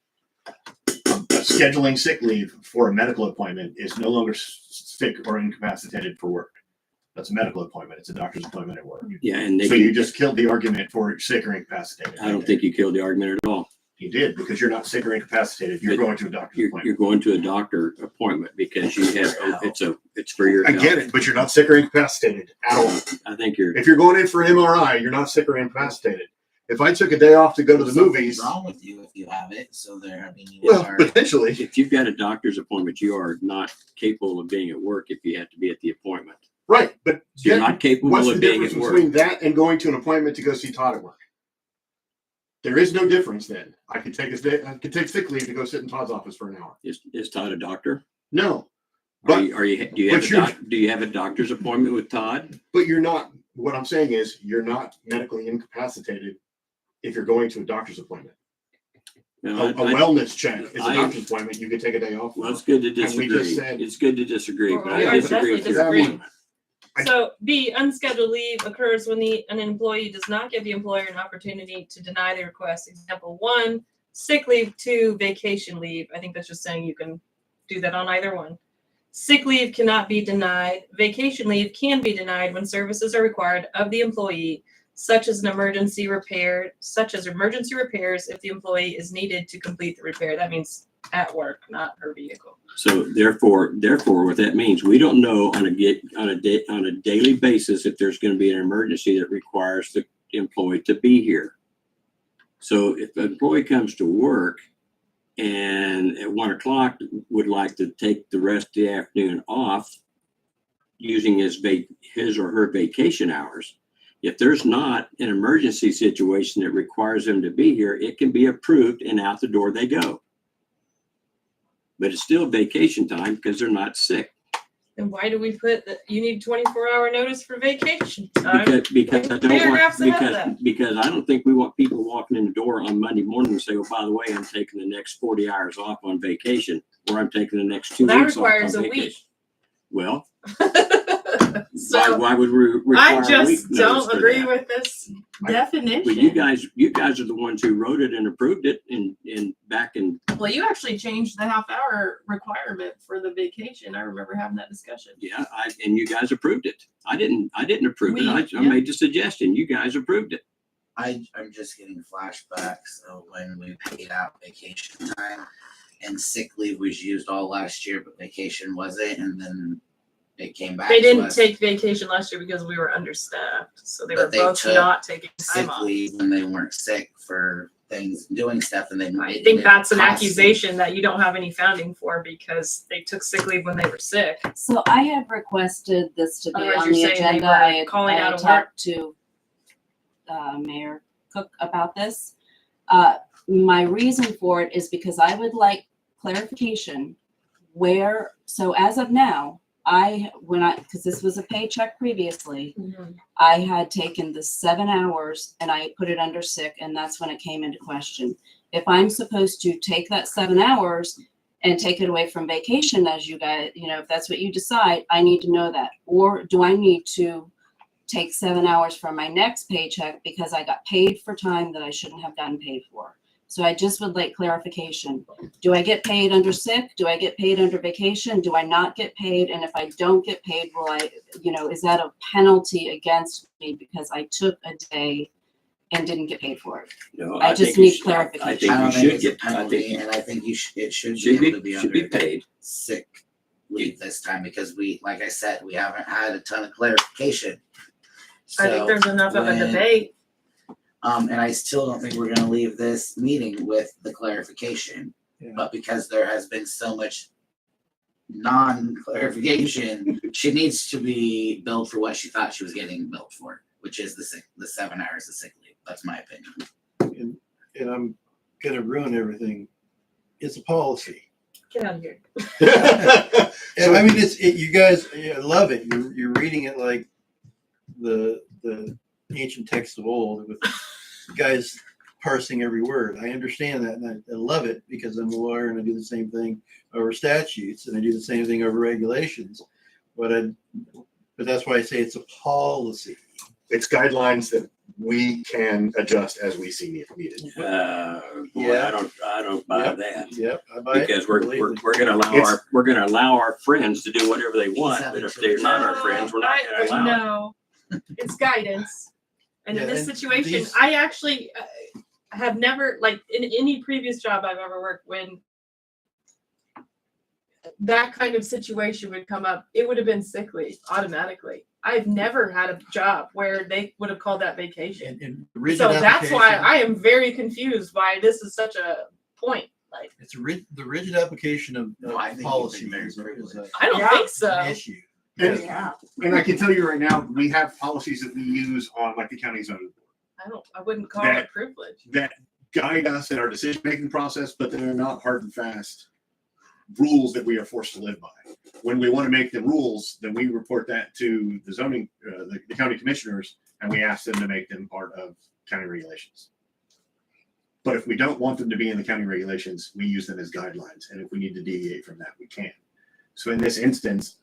Scheduling sick leave for a medical appointment is no longer sick or incapacitated for work. That's a medical appointment. It's a doctor's appointment at work. Yeah, and so you just killed the argument for sick or incapacitated. I don't think you killed the argument at all. You did, because you're not sick or incapacitated. You're going to a doctor's appointment. You're going to a doctor appointment because you have it's for your I health. get it, but you're not sick or incapacitated at all. I think if you're going in for an MRI, you're not sick or incapacitated. If I took a day off to go to the movies, What's wrong with you if you have it? So there, I mean, potentially. If you've got a doctor's appointment, you are not capable of being at work if you have to be at the appointment. Right, but you're not capable what's of the being difference at work. between that and going to an appointment to go see Todd at work? There is no difference then. I could take I could take sick leave to go sit in Todd's office for an hour. Is Todd a doctor? No, Do but you have a doctor's appointment with Todd? but you're not. What I'm saying is you're not medically incapacitated if you're going to a doctor's appointment. No, A wellness check is a I- doctor's appointment. You could take a day off. Well, it's good to And we disagree. just said- It's good to disagree, but Well, I I disagree with definitely your. disagree. So B, unscheduled leave occurs when an employee does not give the employer an opportunity to deny the request. Example 1, sick leave. 2, vacation leave. I think that's just saying you can do that on either one. Sick leave cannot be denied. Vacation leave can be denied when services are required of the employee, such as emergency repairs if the employee is needed to complete the repair. That means at work, not her vehicle. So therefore, what that means, we don't know on a daily basis if there's going to be an emergency that requires the employee to be here. So if an employee comes to work and at 1 o'clock would like to take the rest of the afternoon off using his or her vacation hours, if there's not an emergency situation that requires them to be here, it can be approved and out the door they go. But it's still vacation time because they're not sick. Then why do we put that you need 24-hour notice for vacation time? Because I don't Paragraphs want, ahead of that. because I don't think we want people walking in the door on Monday morning and say, oh, by the way, I'm taking the next 40 hours off on vacation, or I'm taking the next 2 Well, that weeks off requires on a vacation. week. Well, So why would we require I a week just notice don't for agree that? with this But definition. you guys are the ones who wrote it and approved it in back in. Well, you actually changed the half-hour requirement for the vacation. I remember having that discussion. Yeah, and you guys approved it. I didn't approve it. I Yeah. made the suggestion. You guys approved it. I'm just getting flashbacks of when we paid out vacation time and sick leave was used all last year, but vacation wasn't, and then it came back. They to didn't us. take vacation last year because we were understaffed, so they But were they both took not taking time sick off. leave when they weren't sick for things, doing stuff, and then I think that's an accusation that you don't have any founding for because they took sick leave when they were sick. So I had requested this to be Otherwise on you're the saying they agenda. were I had, calling I out had of talked to Mayor Cook about this. My reason for it is because I would like clarification where, so as of now, because this was a paycheck previously, I had taken the 7 hours and I put it under sick, and that's when it came into question. If I'm supposed to take that 7 hours and take it away from vacation, as you guys, if that's what you decide, I need to know that. Or do I need to take 7 hours from my next paycheck because I got paid for time that I shouldn't have gotten paid for? So I just would like clarification. Do I get paid under sick? Do I get paid under vacation? Do I not get paid? And if I don't get paid, will I, is that a penalty against me because I took a day and didn't get paid for it? No, I just need clarification. I think I you don't should think it's a get. I penalty, think and I think it should should be able to be should be under paid. sick leave this time because like I said, we haven't had a ton of clarification. I think there's enough of a debate. And I still don't think we're gonna leave this meeting with the clarification. Yeah. But because there has been so much non-clarification, she needs to be billed for what she thought she was getting billed for, which is the 7 hours of sick leave. That's my opinion. And I'm gonna ruin everything. It's a policy. Get out of here. And I mean, you guys love it. You're reading it like the ancient text of old with guys parsing every word. I understand that, and I love it because I'm a lawyer and I do the same thing over statutes and I do the same thing over regulations. But that's why I say it's a policy. It's guidelines that we can adjust as we see needed. I don't buy that. Yep, I buy because it. we're gonna allow our friends to do whatever they want, but if they're not our friends, we're not gonna allow it. No, it's guidance. And in Yeah, this and situation, these- I actually have never, like in any previous job I've ever worked, when that kind of situation would come up, it would have been sick leave automatically. I've never had a job where they would have called that vacation. And rigid So that's why application- I am very confused why this is such a point. Like, It's the rigid application of I think you've policy been very is a I don't think so. an issue. And I can tell you right now, we have policies that we use on like the county zoning board I wouldn't call it That- privilege. that guide us in our decision-making process, but they're not hard and fast rules that we are forced to live by. When we want to make the rules, then we report that to the zoning, the county commissioners, and we ask them to make them part of county regulations. But if we don't want them to be in the county regulations, we use them as guidelines. And if we need to deviate from that, we can. So in this instance,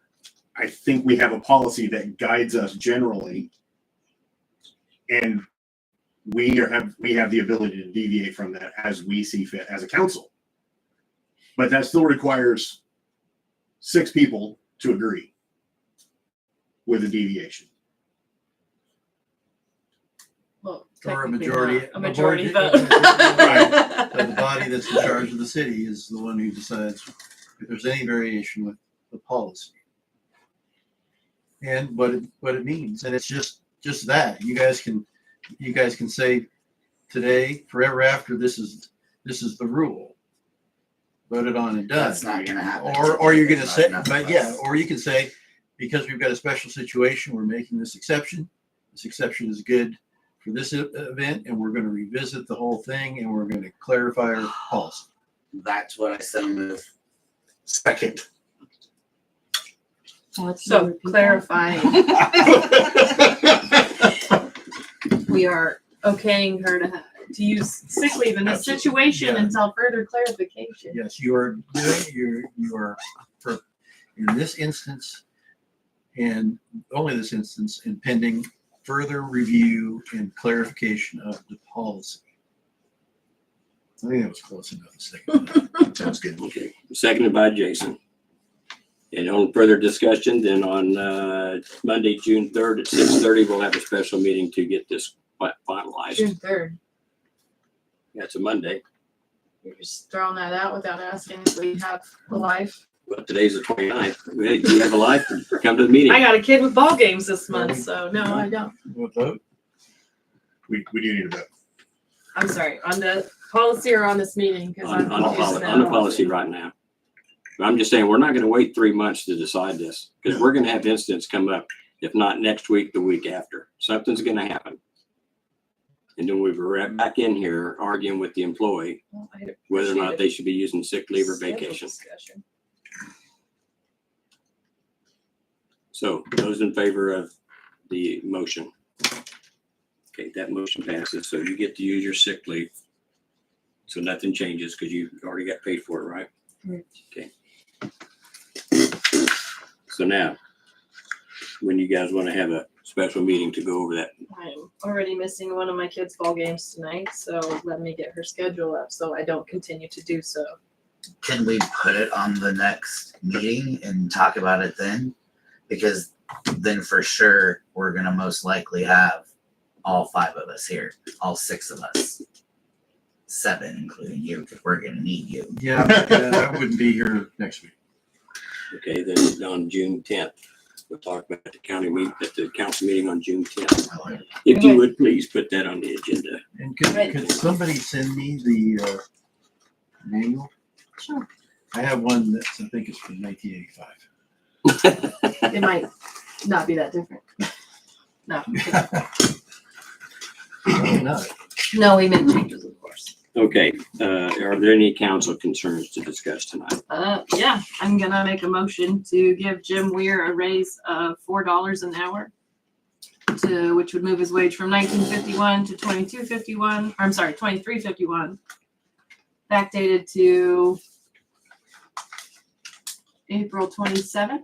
I think we have a policy that guides us generally, and we have the ability to deviate from that as we see fit as a council. But that still requires 6 people to agree with a deviation. Well, Or a technically majority. not. A majority vote. Right. So the body that's in charge of the city is the one who decides if there's any variation with the policy. And what it means. And it's just that. You guys can say today, forever after, this is the rule. Voted on and done. That's not gonna happen. Or you're gonna There's say, not but enough yeah, of us. or you can say, because we've got a special situation, we're making this exception. This exception is good for this event, and we're gonna revisit the whole thing, and we're gonna clarify our policy. That's what I said with second. So clarifying, we are okaying her to use sick leave in this Absolutely. situation Yeah. until further clarification. Yes, you are doing, you are, in this instance, and only this instance, and pending further review and clarification of the policy. I think that was close enough. A second. Sounds good. Okay, seconded by Jason. And on further discussion, then on Monday, June 3rd at 6:30, we'll have a special meeting to get this finalized. June 3rd. That's a Monday. You're just throwing that out without asking if we have a life. Well, today's the 29th. Hey, do you have a life? Come to the meeting. I got a kid with ball games this month, so no, I don't. What vote? We do need a vote. I'm sorry, on the policy or on this meeting? Because I'm On the confused on the now. policy right now. But I'm just saying, we're not gonna wait 3 months to decide this, because we're gonna have incidents come up, if not next week, the week after. Something's gonna happen. And then we'll be right back in here arguing with the employee Well, I whether or not appreciate they should be using sick leave or schedule vacation. discussion. So those in favor of the motion? Okay, that motion passes, so you get to use your sick leave. So nothing changes because you already got paid for it, right? Right. Okay. So now, when you guys want to have a special meeting to go over that, I'm already missing one of my kids' ball games tonight, so let me get her schedule up so I don't continue to do so. Can we put it on the next meeting and talk about it then? Because then for sure, we're gonna most likely have all 5 of us here, all 6 of us. 7, including you, because we're gonna need you. Yeah, I wouldn't be here next week. okay, then on June 10th, we'll talk about the county meet, at the council meeting on June 10th. If you would please put that on the agenda. And could somebody send me the manual? Sure. I have one that I think is from 1985. It might not be that different. No. Probably not. No, we meant changes, of course. Okay, are there any council concerns to discuss tonight? Yeah, I'm gonna make a motion to give Jim Weir a raise of $4 an hour, which would move his wage from $19.51 to $22.51. I'm sorry, $23.51. Backdated to April 27th.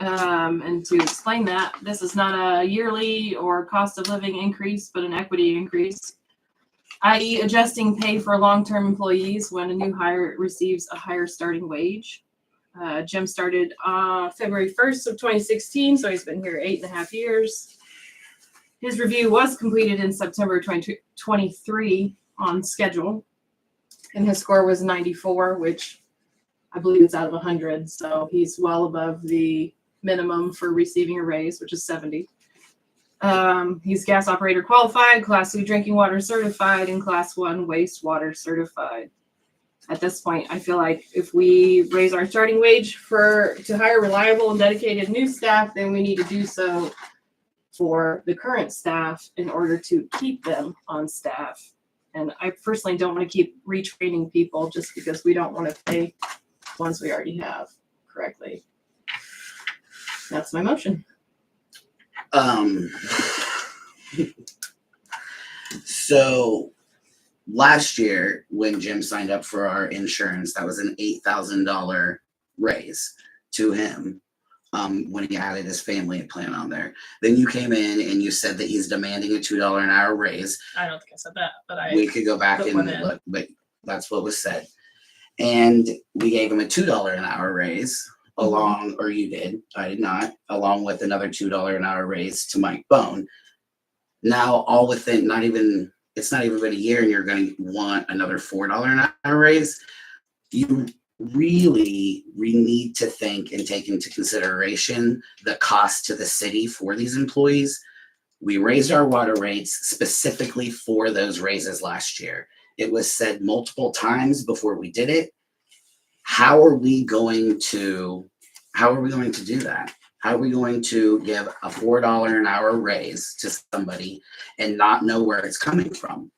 And to explain that, this is not a yearly or cost of living increase, but an equity increase, i.e. adjusting pay for long-term employees when a new hire receives a higher starting wage. Jim started February 1st of 2016, so he's been here 8.5 years. His review was completed in September 2023 on schedule, and his score was 94, which I believe is out of 100, so he's well above the minimum for receiving a raise, which is 70. He's gas operator qualified, Class 2 drinking water certified, and Class 1 wastewater certified. At this point, I feel like if we raise our starting wage to hire reliable and dedicated new staff, then we need to do so for the current staff in order to keep them on staff And I personally don't want to keep retraining people just because we don't want to pay ones we already have correctly. That's my motion. So last year when Jim signed up for our insurance, that was an $8,000 raise to him. When he added his family plan on there, then you came in and you said that he's demanding a $2 an hour raise. I don't think I said that, but We could go back put and one in. look, but that's what was said. And we gave him a $2 an hour raise along, or you did, I did not, along with another $2 an hour raise to Mike Bone. Now, all within it's not even been a year, and you're going to want another $4 an hour raise. You really need to think and take into consideration the cost to the city for these employees. We raised our water rates specifically for those raises last year. It was said multiple times before we did it. How are we going to do that? How are we going to give a $4 an hour raise to somebody and not know where it's coming from?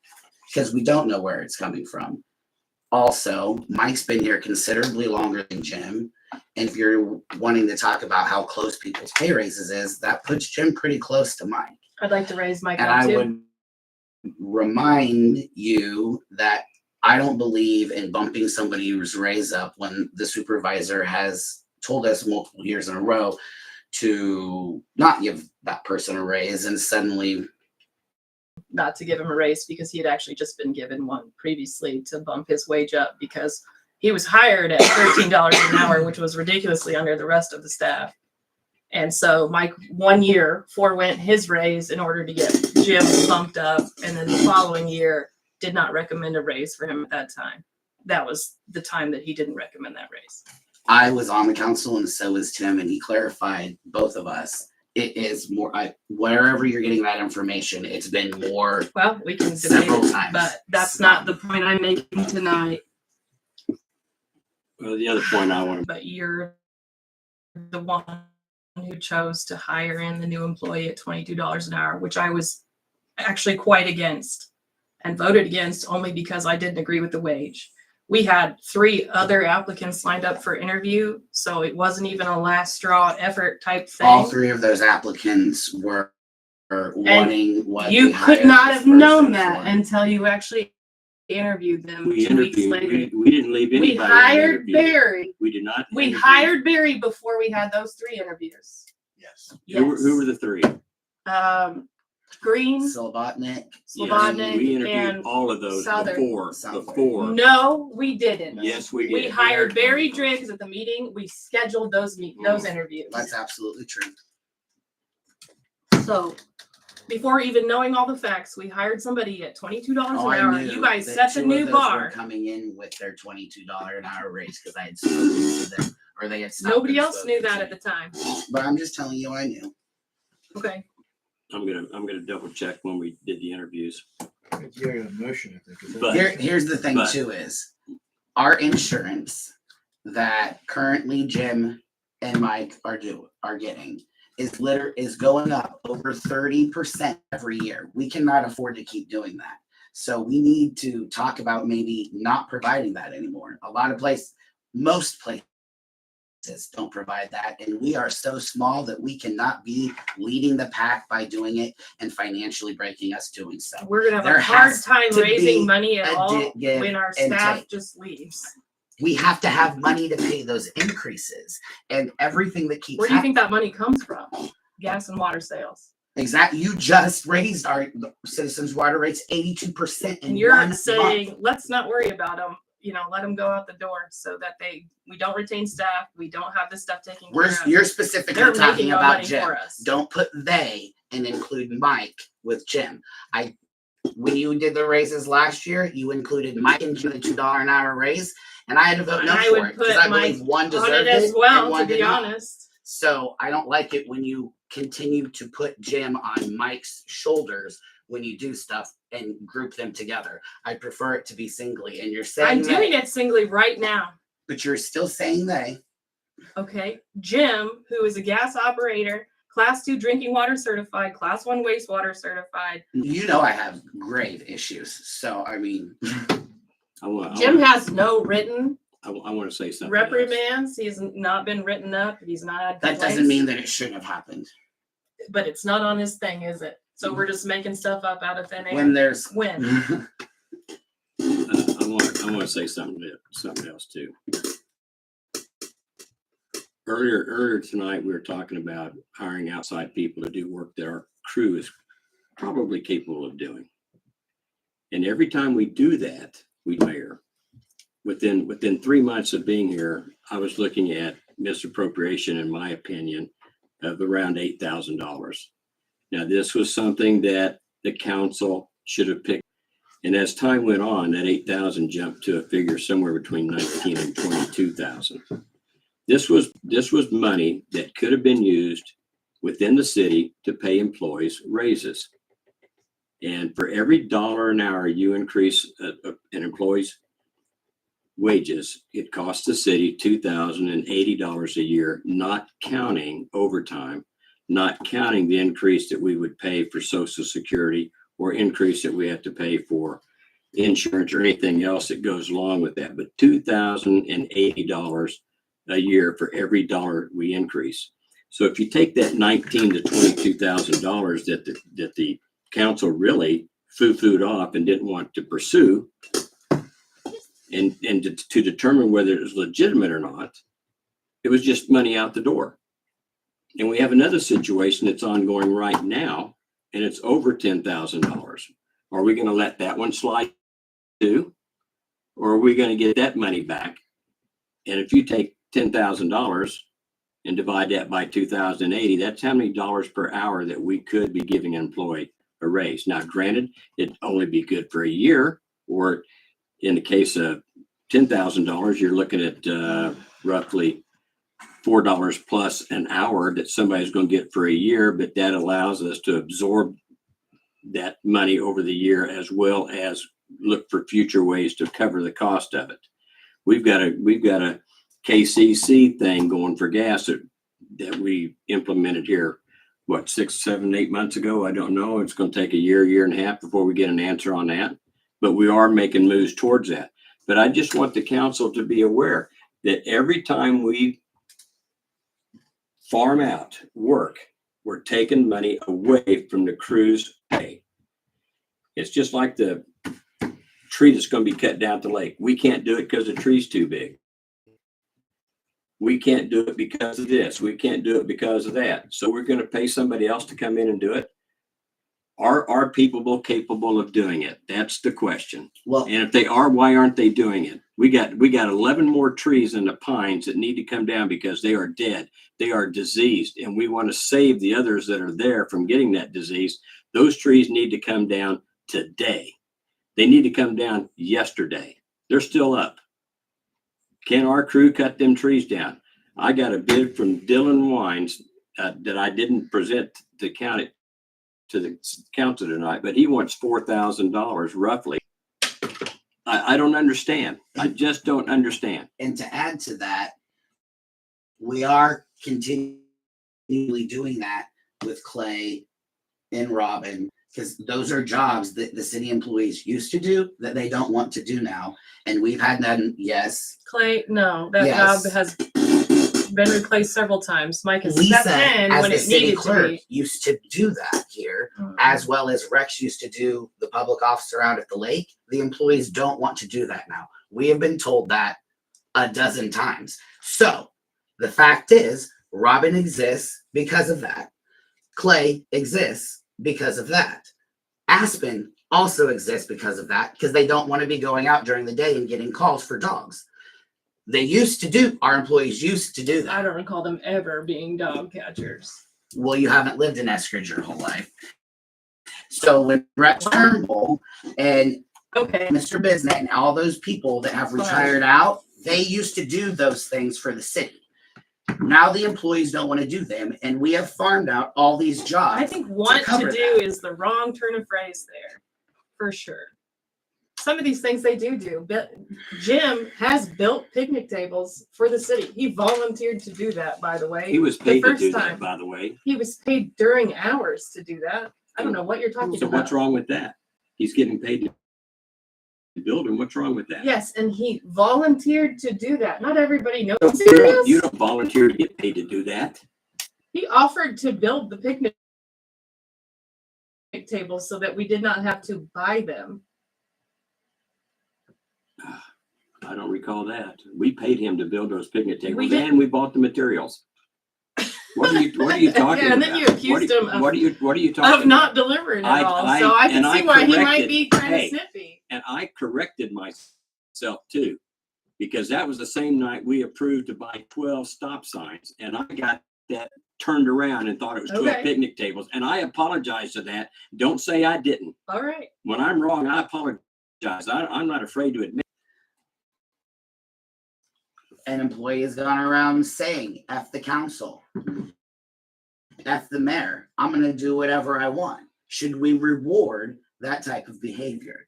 Because we don't know where it's coming from. Also, Mike's been here considerably longer than Jim. And if you're wanting to talk about how close people's pay raises is, that puts Jim pretty close to Mike. I'd like to raise Mike And up I too. would remind you that I don't believe in bumping somebody's raise up when the supervisor has told us multiple years in a row to not give that person a raise, and suddenly not to give him a raise because he had actually just been given one previously to bump his wage up because he was hired at $13 an hour, which was ridiculously under the rest of the staff. And so Mike 1 year forewent his raise in order to get Jim bumped up, and then the following year did not recommend a raise for him at that time. That was the time that he didn't recommend that raise. I was on the council and so was Tim, and he clarified both of us. It is more, wherever you're getting that information, it's been more. Well, we can debate several it, times. but that's not the point I'm making tonight. Well, the other point I want to. But you're the one who chose to hire in the new employee at $22 an hour, which I was actually quite against and voted against only because I didn't agree with the wage. We had 3 other applicants lined up for interview, so it wasn't even a last straw effort type thing. All 3 of those applicants were wanting what you we could hired not this have known person that for. until you actually interviewed them We 2 weeks interviewed. later. We didn't leave anybody. We hired uninterviewed. Barry. We did not. We interview. hired Barry before we had those 3 interviews. Yes. Who were the 3? Green, Slobodnik. Slobodnik, We interviewed and all of those Southern. before. No, we didn't. Yes, we did. We hired Barry Driggs at the meeting. We scheduled those interviews. That's absolutely true. So before even knowing all the facts, we hired somebody at $22 an hour. You guys set the new bar. Coming in with their $22 an hour raise because I had spoken to them, or they had. Nobody else knew that at the time. But I'm just telling you, I knew. Okay. I'm gonna double check when we did the interviews. You got a motion, I think. But- Here's the thing but- too is our insurance that currently Jim and Mike are getting is going up over 30% every year. We cannot afford to keep doing that. So we need to talk about maybe not providing that anymore. Most places don't provide that, and we are so small that we cannot be leading the pack by doing it and financially breaking us doing so. We're gonna have There a hard has time to raising be money at a all give when our and staff take. just leaves. We have to have money to pay those increases and everything that keeps Where do you happening. think that money comes from? Gas and water sales. Exactly. You just raised our citizens' water rates 82% in And you're 1 saying, month. let's not worry about them. Let them go out the door so that we don't retain staff. We don't have this stuff taken care of. You're specifically They're talking making no about money Jim. for us. Don't put they and include Mike with Jim. When you did the raises last year, you included Mike and Jim the $2 an hour raise, and I had to vote And no I for would it because put I believe Mike one on deserved it as and well, one to be did not. honest. So I don't like it when you continue to put Jim on Mike's shoulders when you do stuff and group them together. I prefer it to be singly, and you're saying I'm doing they, it singly right now. but you're still saying they. Okay. Jim, who is a gas operator, class 2 drinking water certified, class 1 wastewater certified. You know I have grave issues, so I mean, Jim has no written I want to say something. reprimands. He's not been written up. He's not had that doesn't complaints. mean that it shouldn't have happened. But it's not on his thing, is it? So we're just making stuff up out of thin air. When there's when I want to say something else too. Earlier tonight, we were talking about hiring outside people to do work that our crew is probably capable of doing. And every time we do that, we hire. Within 3 months of being here, I was looking at misappropriation, in my opinion, of around $8,000. Now, this was something that the council should have picked. And as time went on, that 8,000 jumped to a figure somewhere between 19 and 22,000. This was money that could have been used within the city to pay employees raises. And for every $1 an hour you increase an employee's wages, it costs the city $2,080 a year, not counting overtime, not counting the increase that we would pay for Social Security or increase that we have to pay for insurance or anything else that goes along with that. But $2,080 a year for every dollar we increase. So if you take that $19,000 to $22,000 that the council really foo-fooed off and didn't want to pursue, and to determine whether it was legitimate or not, it was just money out the door. And we have another situation that's ongoing right now, and it's over $10,000. Are we going to let that one slide too? Or are we going to get that money back? And if you take $10,000 and divide that by 2,080, that's how many dollars per hour that we could be giving an employee a raise. Now, granted, it'd only be good for a year, or in the case of $10,000, you're looking at roughly $4 plus an hour that somebody's going to get for a year, but that allows us to absorb that money over the year, as well as look for future ways to cover the cost of it. We've got a KCC thing going for gas that we implemented here, 6, 7, 8 months ago? I don't know. It's going to take a year and a half before we get an answer on that, but we are making moves towards that. But I just want the council to be aware that every time we farm out work, we're taking money away from the crew's pay. It's just like the tree that's going to be cut down at the lake. We can't do it because the tree's too big. We can't do it because of this. We can't do it because of that. So we're going to pay somebody else to come in and do it. Are people capable of doing it? That's the question. Well, and if they are, why aren't they doing it? We got 11 more trees in the pines that need to come down because they are dead. They are diseased, and we want to save the others that are there from getting that disease. Those trees need to come down today. They need to come down yesterday. They're still up. Can our crew cut them trees down? I got a bid from Dylan Wines that I didn't present to count it to the council tonight, but he wants $4,000 roughly. I don't understand. I just don't understand. And to add to that, we are continually doing that with Clay and Robin, because those are jobs that the city employees used to do that they don't want to do now. And we've had that, yes. Clay, no, that Yes. job has been replaced several times. Mike has Lisa, stepped in as when the it city needed to clerk, be. used to do that here, as well as Rex used to do the public officer out at the lake. The employees don't want to do that now. We have been told that a dozen times. So the fact is, Robin exists because of that. Clay exists because of that. Aspen also exists because of that, because they don't want to be going out during the day and getting calls for dogs. Our employees used to do that. I don't recall them ever being dog catchers. Well, you haven't lived in Eskridge your whole life. So when Rex Turnbull and Mr. Bisnet and all those people that have retired out, they used to do those things for the city. Now the employees don't want to do them, and we have farmed out all these jobs. I think want to do is the wrong turn of phrase there, for sure. some of these things they do. But Jim has built picnic tables for the city. He volunteered to do that, by the way. He was the paid to first do time. that, by the way. He was paid during hours to do that. I don't know what you're talking So about. what's wrong with that? He's getting paid to build them. What's wrong with that? Yes, and he volunteered to do that. Not everybody knows. You don't volunteer to get paid to do that. He offered to build the picnic tables so that we did not have to buy them. I don't recall that. We paid him to build those picnic tables We did- and we bought the materials. What are you talking about? Yeah, and then you accused him of, what are you talking of not delivering at all. So I can see why he might be kind of snippy. And I corrected myself too, because that was the same night we approved to buy 12 stop signs, and I got that turned around and thought it was 12 Okay. picnic tables, and I apologized to that. Don't say I didn't. All right. When I'm wrong, I apologize. I'm not afraid to admit. An employee has gone around saying, F the council, F the mayor, I'm gonna do whatever I want. Should we reward that type of behavior?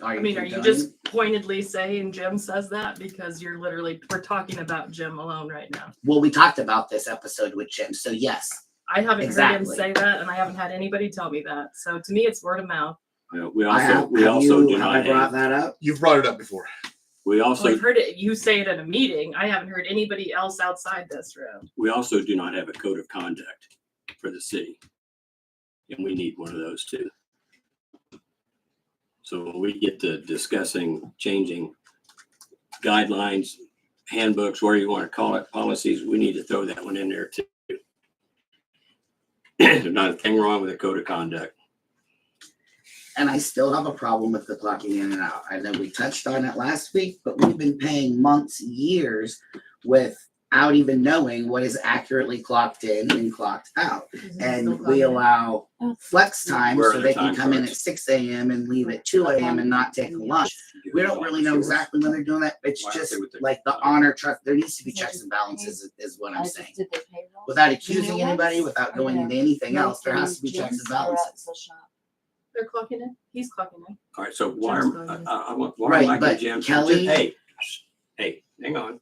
Are you just pointedly saying Jim says that because we're talking about Jim alone right now? Well, we talked about this episode with Jim, so yes. I haven't heard him Exactly. say that, and I haven't had anybody tell me that. So to me, it's word of mouth. We also do not have. that up? You've brought it up before. We also I've heard it. You say it at a meeting. I haven't heard anybody else outside this room. We also do not have a code of conduct for the city. And we need one of those too. So when we get to discussing changing guidelines, handbooks, whatever you want to call it, policies, we need to throw that one in there too. There's not a thing wrong with a code of conduct. And I still have a problem with the clocking in and out. I know we touched on it last week, but we've been paying months, years without even knowing what is accurately clocked in and clocked out. And we allow flex time Where are so the they can time come in cards? at 6 a.m. and leave at 2 a.m. and not take lunch. We don't really know exactly when they're doing that. It's Why just are they with the- like the honor truck. There needs to be checks and balances is what I'm saying. Without accusing anybody, without going into anything else, there has to be checks and balances. They're clocking in. He's clocking in. All right, so why Jim's are, going in. why are Right, Mike and but Jim? Kelly- Hey, hang on.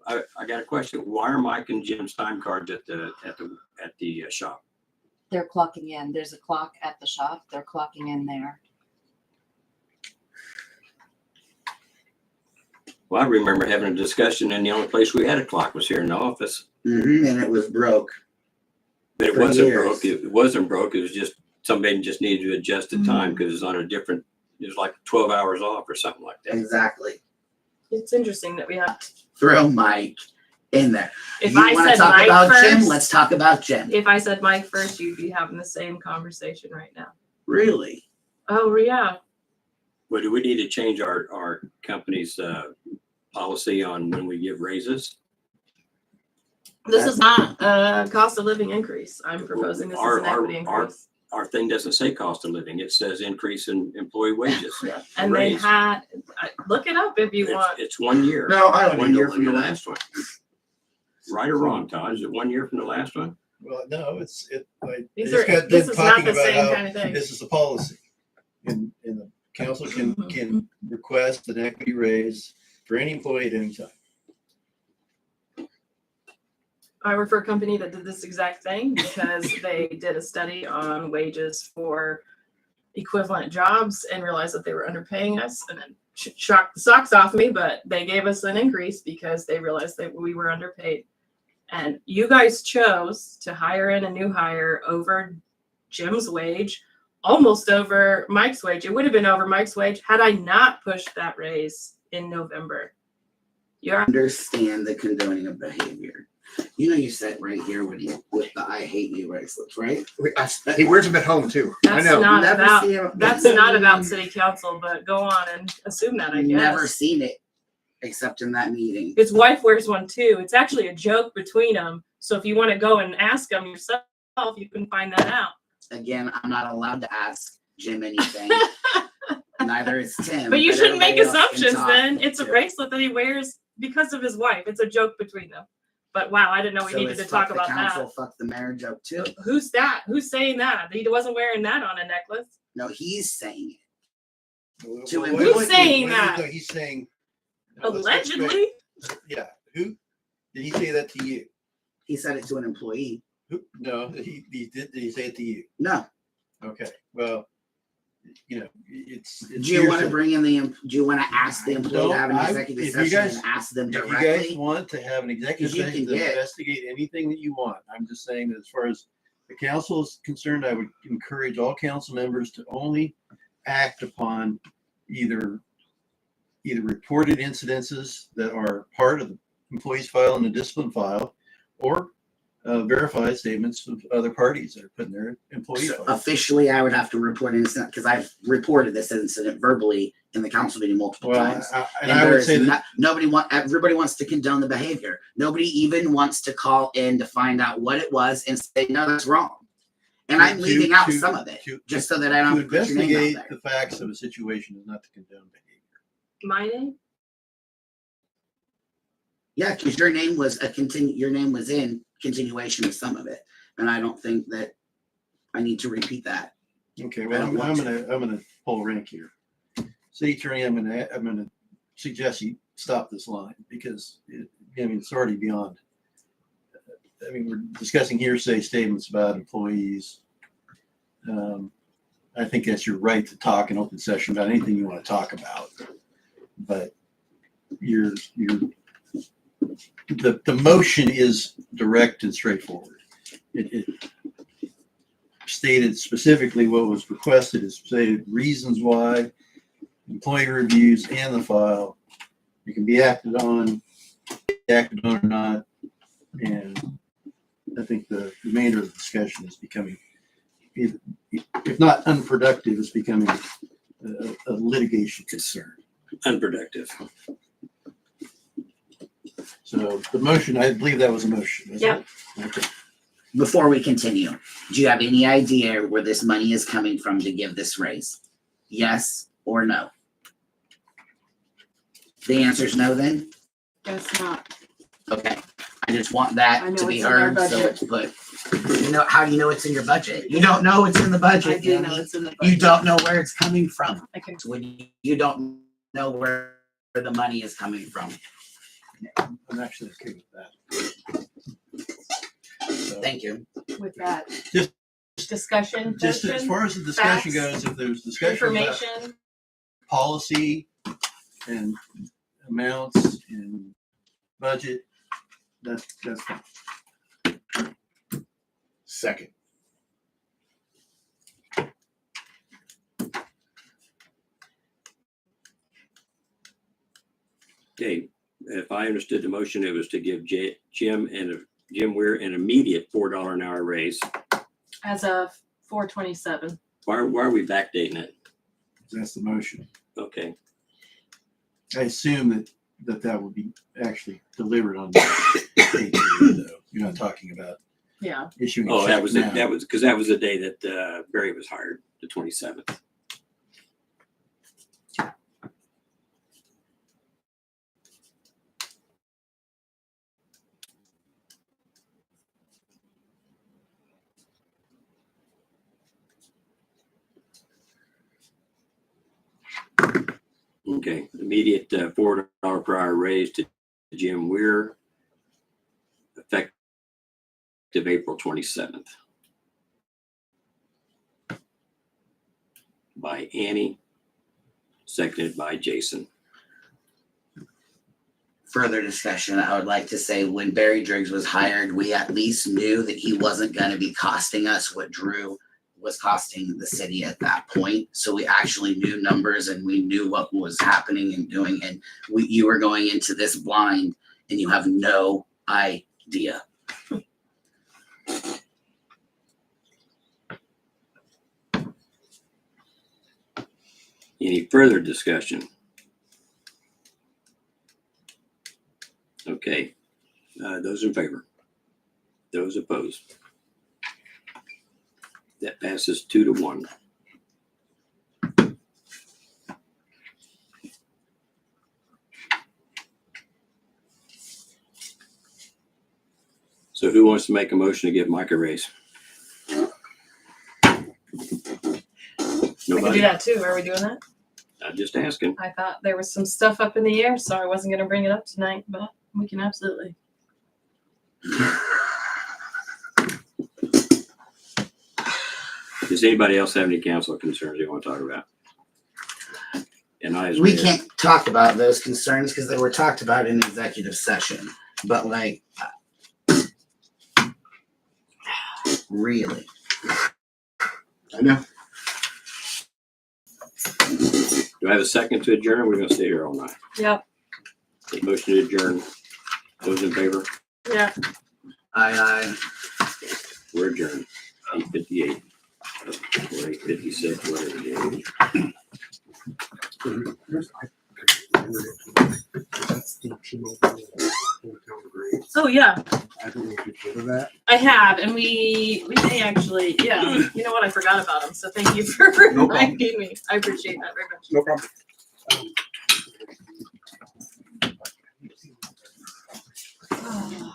I got a question. Why are Mike and Jim's time cards at the shop? They're clocking in. There's a clock at the shop. They're clocking in there. Well, I remember having a discussion, and the only place we had a clock was here in the office. And it was broke. But it For wasn't years. broke. It wasn't broke. It was just somebody just needed to adjust the time because it's on a different. It was like 12 hours off or something like that. Exactly. It's interesting that we have. Throw Mike in there. If You I wanna said talk Mike about first, Jim? Let's talk about Jim. If I said Mike first, you'd be having the same conversation right now. Really? Oh yeah. Well, do we need to change our company's policy on when we give raises? This is not a cost of living increase. I'm proposing this is an equity increase. Our thing doesn't say cost of living. It says increase in employee wages. Yeah. And they Raise. had, look it up if you want. It's 1 year. No, I don't One need year to from the look it up. last one. Right or wrong, Todd? Is it 1 year from the last one? Well, no, it's, I These just are- got this done is not talking the about same how kind of thing. this is a policy. And the council can request an equity raise for any employee at any time. I work for a company that did this exact thing because they did a study on wages for equivalent jobs and realized that they were underpaying us and then shocked the socks off me, but they gave us an increase because they realized that we were underpaid. And you guys chose to hire in a new hire over Jim's wage, almost over Mike's wage. It would have been over Mike's wage had I not pushed that raise in November. You're Understand the condoning of behavior. You know, you sat right here with the I hate you bracelets, right? He wears them at home too. I That's know. not Never about see him. that's not about city council, but go on and assume that, I guess. Never seen it except in that meeting. His wife wears one too. It's actually a joke between them. So if you want to go and ask them yourself, you can find that out. Again, I'm not allowed to ask Jim anything. Neither is Tim. But you shouldn't make everybody else can assumptions talk. then. It's a bracelet that he wears because of his wife. It's a joke between them. But wow, I didn't know we So needed is to talk fuck about the council, that. Fuck the mayor joke too. Who's that? Who's saying that? He wasn't wearing that on a necklace. No, he's saying Well, To wait, him. Who's wait, saying wait, that? no, he's saying. let's get straight. Allegedly. Yeah, who? Did he say that to you? it. He said it to an employee. Who? No, did he say it to you? No. Okay, well, it's. Do you want to hearsay. bring in do you want to ask the employee to have an executive If you session guys- and ask them If you directly? guys want to have an executive 'Cause you session can to get- investigate anything that you want, I'm just saying that as far as the council is concerned, I would encourage all council members to only act upon either reported incidences that are part of the employee's file and the discipline file, or verified statements of other parties that are put in their employee So file. officially, I would have to report an incident because I've reported this incident verbally in the council meeting multiple Well, times. and I would say that Everybody wants to condone the behavior. Nobody even wants to call in to find out what it was and say, no, that's wrong. And I'm leaving out some of it, just so that I don't to have to put your name out investigate there. the facts of a situation is not to condone behavior. My name? Yeah, because your name was in continuation of some of it. And I don't think that I need to repeat that. Okay, well, I'm gonna pull rank here. City attorney, I'm gonna suggest you stop this line because it's already beyond. I mean, we're discussing hearsay statements about employees. I think that's your right to talk in open session about anything you want to talk about. But the motion is direct and straightforward. It stated specifically what was requested. It stated reasons why, employee reviews, and the file. It can be acted on or not. And I think the remainder of the discussion is becoming, if not unproductive, it's becoming a litigation concern. Unproductive. So the motion, I believe that was a motion. Yep. Okay. Before we continue, do you have any idea where this money is coming from to give this raise? Yes or no? The answer is no then? Guess not. Okay. I just want I that know to be it's in our heard, so budget. it's put. How do you know it's in your budget? You don't know it's in the budget. I do know Annie. it's in the You budget. don't know where it's coming from. I can. So when you don't know where the money is coming from. I'm actually okay with that. So, Thank you. With that Just- discussion, just as motion, far as the discussion facts, goes, if there's discussion about information, policy and amounts and budget, that's fine. Second. Okay, if I understood the motion, it was to give Jim Weir an immediate $4 an hour raise. as of 4/27. Why are we backdating it? That's the motion. Okay, I assume that would be actually delivered on the date, though. You're not talking about Yeah. issuing a oh, check that now. was because that was the day that Barry was hired, the 27th. Okay, immediate $4 per hour raise to Jim Weir, effective April 27th. By Annie, seconded by Jason. Further discussion, I would like to say when Barry Driggs was hired, we at least knew that he wasn't going to be costing us what Drew was costing the city at that point. So we actually knew numbers and we knew what was happening and doing. And you were going into this blind and you have no idea. Any further discussion? Okay, those in favor? Those opposed? That passes 2-1. So who wants to make a motion to give Mike a raise? We could do that too. Are we doing that? I'm just asking. I thought there was some stuff up in the air, so I wasn't gonna bring it up tonight, but we can absolutely. Does anybody else have any council concerns they want to talk about? And I, as We mayor- can't talk about those concerns because they were talked about in executive session, but like, really. I know. Do I have a second to adjourn? We're gonna stay here all night. Yep. Take motion to adjourn. Those in favor? Yeah. Aye. We're adjourned. 8:58. Or 8:56, whatever it is. That's the T-Mobile hometown grade. Oh yeah, I don't know if you've heard of that. I have, and we may actually, yeah. You know what? I forgot about them, so thank you for reminding me. I appreciate that very much. No problem. Oh.